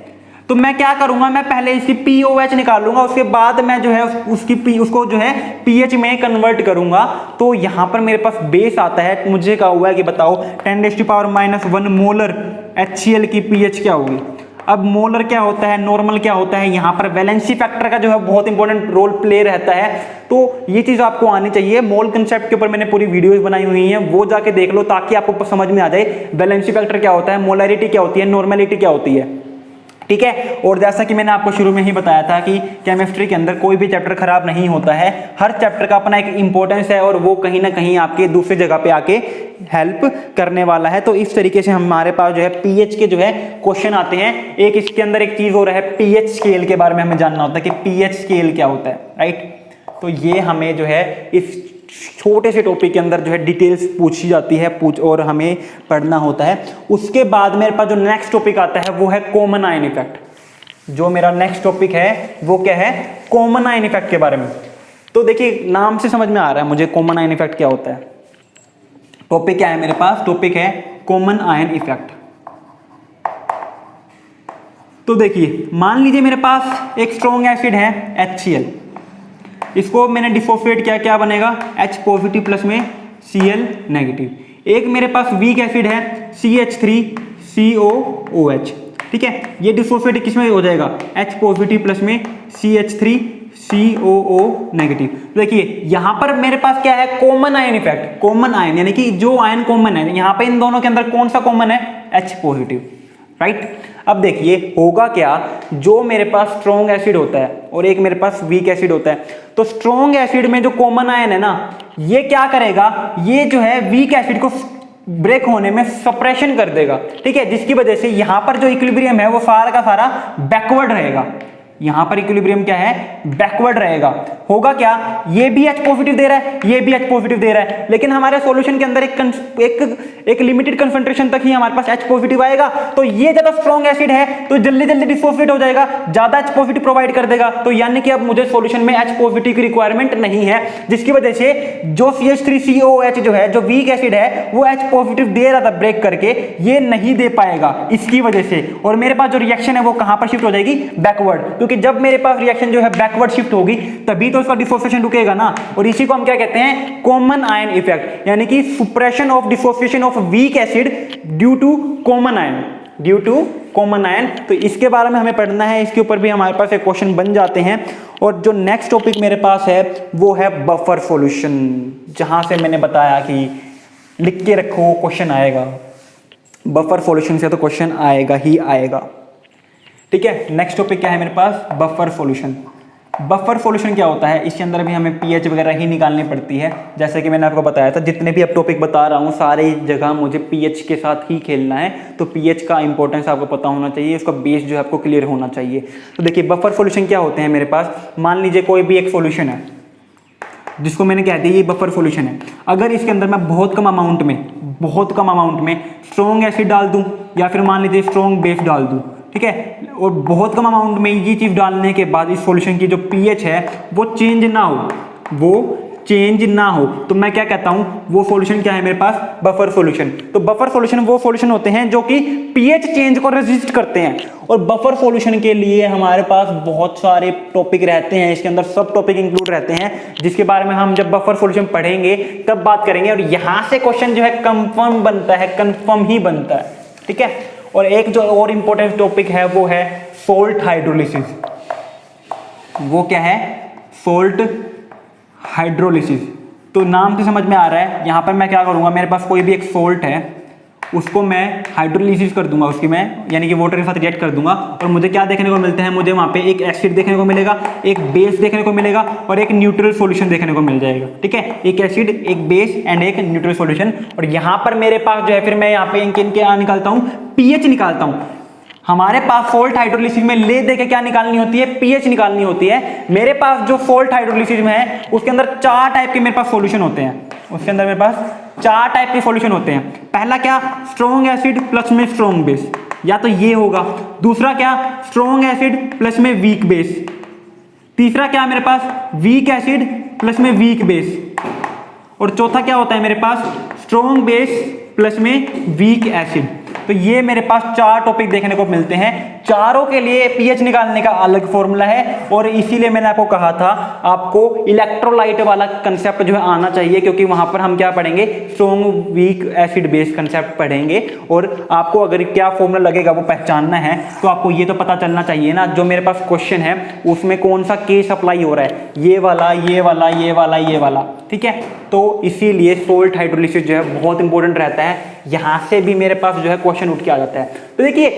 तो मैं क्या करूंगा, मैं पहले इसकी POH निकाल लूंगा, उसके बाद मैं जो है उसको जो है पीएच में कन्वर्ट करूंगा। तो यहां पर मेरे पास बेस आता है। मुझे कहा हुआ है कि बताओ 10⁻⁻1 मोलर HCl की पीएच क्या होगी। अब मोलर क्या होता है, नॉर्मल क्या होता है, यहाँ पर वैलेंसी फैक्टर का जो है बहुत इंपॉर्टेंट रोल प्ले रहता है। तो ये चीज़ आपको आनी चाहिए। मोल कंसेप्ट के ऊपर मैंने पूरी वीडियोस बनाई हुई हैं, वो जाके देख लो ताकि आपको समझ में आ जाए वैलेंसी फैक्टर क्या होता है, मोलैरिटी क्या होती है, नॉर्मेलिटी क्या होती है, ठीक है। और जैसा कि मैंने आपको शुरू में ही बताया था कि केमिस्ट्री के अंदर कोई भी चैप्टर खराब नहीं होता है। हर चैप्टर का अपना एक इंपॉर्टेंस है और वो कहीं ना कहीं आपके दूसरी जगह पे आके हेल्प करने वाला है। तो इस तरीके से हमारे पास जो है पीएच के जो है क्वेश्चन आते हैं। एक इसके अंदर एक चीज हो रहा है, पीएच स्केल के बारे में हमें जानना होता है कि पीएच स्केल क्या होता है, राइट। तो ये हमें जो है इस छोटे से टॉपिक के अंदर जो है डिटेल्स पूछी जाती है और हमें पढ़ना होता है। उसके बाद मेरे पास जो नेक्स्ट टॉपिक आता है वो है कॉमन आयन इफेक्ट। जो मेरा नेक्स्ट टॉपिक है वो क्या है, कॉमन आयन इफेक्ट के बारे में। तो देखिए नाम से समझ में आ रहा है मुझे कॉमन आयन इफेक्ट क्या होता है। टॉपिक क्या है मेरे पास, टॉपिक है कॉमन आयन इफेक्ट। तो देखिए मान लीजिए मेरे पास एक स्ट्रॉन्ग एसिड है HCl, इसको मैंने डिसोसिएट किया, क्या बनेगा H पॉजिटिव प्लस में Cl नेगेटिव। एक मेरे पास वीक एसिड है CH3COOH, ठीक है। ये डिसोसिएट किस में हो जाएगा, H पॉजिटिव प्लस में CH3COO नेगेटिव। देखिए यहां पर मेरे पास क्या है, common ion effect. Common ion यानी कि जो आयन कॉमन है, यहां पे इन दोनों के अंदर कौन सा कॉमन है, H पॉजिटिव, राइट। अब देखिए होगा क्या, जो मेरे पास स्ट्रॉन्ग एसिड होता है और एक मेरे पास वीक एसिड होता है, तो स्ट्रॉन्ग एसिड में जो कॉमन आयन है ना, ये क्या करेगा, ये जो है वीक एसिड को ब्रेक होने में सप्रेशन कर देगा, ठीक है। जिसकी वजह से यहां पर जो इक्विलिब्रियम है वो सारा का सारा बैकवर्ड रहेगा। यहां पर इक्विलिब्रियम क्या है, बैकवर्ड रहेगा। होगा क्या, ये भी H पॉजिटिव दे रहा है, ये भी H पॉजिटिव दे रहा है, लेकिन हमारे सॉल्यूशन के अंदर एक लिमिटेड कंसंट्रेशन तक ही हमारे पास H पॉजिटिव आएगा। तो ये ज्यादा स्ट्रॉन्ग एसिड है तो जल्दी जल्दी डिसोसिएट हो जाएगा, ज्यादा H पॉजिटिव प्रोवाइड कर देगा। तो यानी कि अब मुझे सॉल्यूशन में H पॉजिटिव की रिक्वायरमेंट नहीं है, जिसकी वजह से जो CH3COOH जो है, जो वीक एसिड है, वो H पॉजिटिव दे रहा था ब्रेक करके, ये नहीं दे पाएगा इसकी वजह से। और मेरे पास जो रिएक्शन है वो कहां पर शिफ्ट हो जाएगी, बैकवर्ड। क्योंकि जब मेरे पास रिएक्शन जो है बैकवर्ड शिफ्ट होगी तभी तो उसका डिसोसिएशन रुकेगा ना। और इसी को हम क्या कहते हैं, कॉमन आयन इफेक्ट, यानी कि suppression of dissociation of weak acid due to common ion, due to common ion. तो इसके बारे में हमें पढ़ना है, इसके ऊपर भी हमारे पास एक क्वेश्चन बन जाते हैं। और जो नेक्स्ट टॉपिक मेरे पास है वो है बफर सॉल्यूशन, जहां से मैंने बताया कि लिख के रखो क्वेश्चन आएगा, बफर सॉल्यूशन से तो क्वेश्चन आएगा ही आएगा, ठीक है। नेक्स्ट टॉपिक क्या है मेरे पास, बफर सॉल्यूशन। बफर सॉल्यूशन क्या होता है, इसके अंदर भी हमें पीएच वगैरह ही निकालनी पड़ती है। जैसे कि मैंने आपको बताया था, जितने भी अब टॉपिक बता रहा हूँ सारे जगह मुझे पीएच के साथ ही खेलना है। तो पीएच का इंपॉर्टेंस आपको पता होना चाहिए, उसका बेस जो है आपको क्लियर होना चाहिए। तो देखिए बफर सॉल्यूशन क्या होते हैं मेरे पास, मान लीजिए कोई भी एक सॉल्यूशन है जिसको मैंने कह दिया ये बफर सॉल्यूशन है। अगर इसके अंदर मैं बहुत कम अमाउंट में स्ट्रॉन्ग एसिड डाल दूं या फिर मान लीजिए स्ट्रॉन्ग बेस डाल दूं, ठीक है, और बहुत कम अमाउंट में ये चीज डालने के बाद इस सॉल्यूशन की जो पीएच है वो चेंज ना हो, वो चेंज ना हो तो मैं क्या कहता हूं, वो सॉल्यूशन क्या है मेरे पास, बफर सॉल्यूशन। तो बफर सॉल्यूशन वो सॉल्यूशन होते हैं जो कि पीएच चेंज को रेजिस्ट करते हैं। और बफर सॉल्यूशन के लिए हमारे पास बहुत सारे टॉपिक रहते हैं, इसके अंदर सब टॉपिक इंक्लूड रहते हैं, जिसके बारे में हम जब बफर सॉल्यूशन पढ़ेंगे तब बात करेंगे। और यहां से क्वेश्चन जो है कंफर्म बनता है, कंफर्म ही बनता है, ठीक है। और एक जो और इंपॉर्टेंट टॉपिक है वो है सोल्ट हाइड्रोलिसिस। वो क्या है, सोल्ट हाइड्रोलिसिस। तो नाम से समझ में आ रहा है, यहां पर मैं क्या करूंगा, मेरे पास कोई भी एक सोल्ट है, उसको मैं हाइड्रोलिसिस कर दूंगा, उसकी मैं यानी कि वाटर के साथ रिएक्ट कर दूंगा, और मुझे क्या देखने को मिलता है, मुझे वहां पे एक एसिड देखने को मिलेगा, एक बेस देखने को मिलेगा और एक न्यूट्रल सॉल्यूशन देखने को मिल जाएगा, ठीक है। एक एसिड, एक बेस एंड एक न्यूट्रल सॉल्यूशन। और यहां पर मेरे पास जो है फिर मैं यहाँ पे इनके निकालता हूं, पीएच निकालता हूं। हमारे पास सोल्ट हाइड्रोलिसिस में ले दे के क्या निकालनी होती है, पीएच निकालनी होती है। मेरे पास जो सोल्ट हाइड्रोलिसिस में है उसके अंदर 4 टाइप के मेरे पास सॉल्यूशन होते हैं, उसके अंदर मेरे पास 4 टाइप के सॉल्यूशन होते हैं। पहला क्या, स्ट्रॉन्ग एसिड प्लस में स्ट्रॉन्ग बेस, या तो ये होगा। दूसरा क्या, स्ट्रॉन्ग एसिड प्लस में वीक बेस। तीसरा क्या मेरे पास, वीक एसिड प्लस में वीक बेस। और चौथा क्या होता है मेरे पास, स्ट्रॉन्ग बेस प्लस में वीक एसिड। तो ये मेरे पास 4 टॉपिक देखने को मिलते हैं। चारों के लिए पीएच निकालने का अलग फॉर्मूला है, और इसीलिए मैंने आपको कहा था आपको इलेक्ट्रोलाइट वाला कंसेप्ट जो है आना चाहिए, क्योंकि वहां पर हम क्या पढ़ेंगे, strong weak acid base concept पढ़ेंगे। और आपको अगर क्या फॉर्मूला लगेगा वो पहचानना है, तो आपको ये तो पता चलना चाहिए ना, जो मेरे पास क्वेश्चन है उसमें कौन सा केस अप्लाई हो रहा है, ये वाला, ये वाला, ये वाला, ये वाला, ठीक है। तो इसीलिए सोल्ट हाइड्रोलिसिस जो है बहुत इंपॉर्टेंट रहता है। यहां से भी मेरे पास जो है क्वेश्चन उठ के आ जाता है। तो देखिए,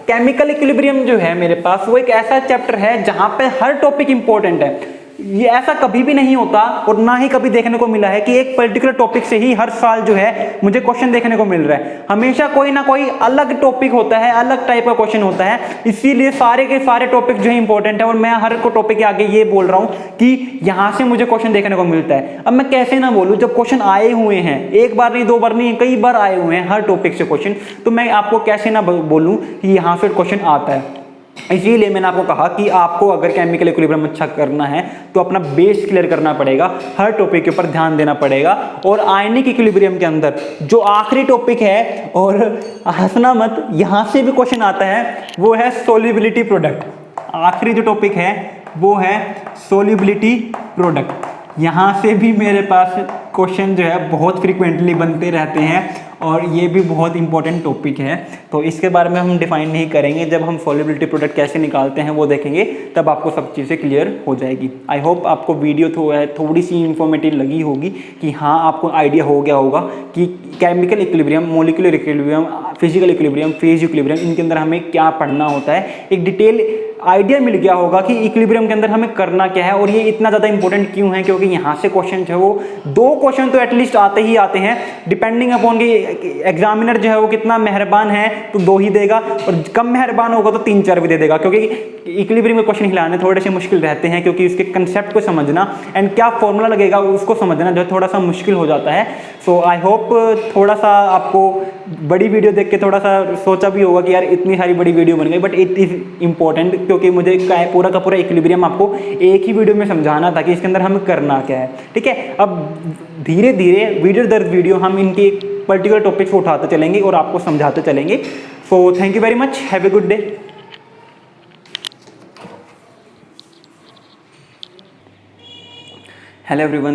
केमिकल इक्विलिब्रियम जो है मेरे पास, वो एक ऐसा चैप्टर है जहां पे हर टॉपिक इंपॉर्टेंट है। ये ऐसा कभी भी नहीं होता और ना ही कभी देखने को मिला है कि एक पर्टिकुलर टॉपिक से ही हर साल जो है मुझे क्वेश्चन देखने को मिल रहा है। हमेशा कोई ना कोई अलग टॉपिक होता है, अलग टाइप का क्वेश्चन होता है। इसीलिए सारे के सारे टॉपिक जो है इंपॉर्टेंट है, और मैं हर को टॉपिक के आगे ये बोल रहा हूं कि यहां से मुझे क्वेश्चन देखने को मिलता है। अब मैं कैसे ना बोलूं, जब क्वेश्चन आए हुए हैं, एक बार नहीं, 2 बार नहीं, कई बार आए हुए हैं हर टॉपिक से क्वेश्चन, तो मैं आपको कैसे ना बोलूं कि यहां से क्वेश्चन आता है। इसीलिए मैंने आपको कहा कि आपको अगर केमिकल इक्विलिब्रियम अच्छा करना है तो अपना बेस क्लियर करना पड़ेगा, हर टॉपिक के ऊपर ध्यान देना पड़ेगा। और आयनिक इक्विलिब्रियम के अंदर जो आखिरी टॉपिक है, और हंसना मत, यहां से भी क्वेश्चन आता है, वो है सोल्युबिलिटी प्रोडक्ट। आखिरी जो टॉपिक है वो है सोल्युबिलिटी प्रोडक्ट। यहां से भी मेरे पास क्वेश्चन जो है बहुत फ्रीक्वेंटली बनते रहते हैं, और ये भी बहुत इंपॉर्टेंट टॉपिक है। तो इसके बारे में हम डिफाइन नहीं करेंगे, जब हम सोल्युबिलिटी प्रोडक्ट कैसे निकालते हैं वो देखेंगे, तब आपको सब चीज़ें क्लियर हो जाएगी। आई होप आपको वीडियो थोड़ी सी इंफॉर्मेटिव लगी होगी, कि हाँ आपको आइडिया हो गया होगा कि chemical equilibrium, molecular equilibrium, physical equilibrium, phase equilibrium, इनके अंदर हमें क्या पढ़ना होता है। एक डिटेल आइडिया मिल गया होगा कि इक्विलिब्रियम के अंदर हमें करना क्या है, और ये इतना ज़्यादा इंपॉर्टेंट क्यों है, क्योंकि यहाँ से क्वेश्चन जो है वो 2 क्वेश्चन तो एटलीस्ट आते ही आते हैं। डिपेंडिंग अपॉन कि एग्जामिनर जो है वो कितना मेहरबान है तो 2 ही देगा, और कम मेहरबान होगा तो 3-4 भी दे देगा, क्योंकि इक्विलिब्रियम के क्वेश्चन हिलाने थोड़े से मुश्किल रहते हैं, क्योंकि उसके कंसेप्ट को समझना एंड क्या फॉर्मूला लगेगा उसको समझना जो है थोड़ा सा मुश्किल हो जाता है। सो आई होप थोड़ा सा आपको बड़ी वीडियो देख के थोड़ा सा सोचा भी होगा कि यार इतनी सारी बड़ी वीडियो बन गई, बट इट इज़ इम्पॉर्टेंट, क्योंकि मुझे पूरा का पूरा इक्विलिब्रियम आपको एक ही वीडियो में समझाना था कि इसके अंदर हमें करना क्या है, ठीक है। अब धीरे धीरे वीडियो दर वीडियो हम इनके पर्टिकुलर टॉपिक्स को उठाते चलेंगे और आपको समझाते चलेंगे। So thank you very much, have a good day. Hello everyone.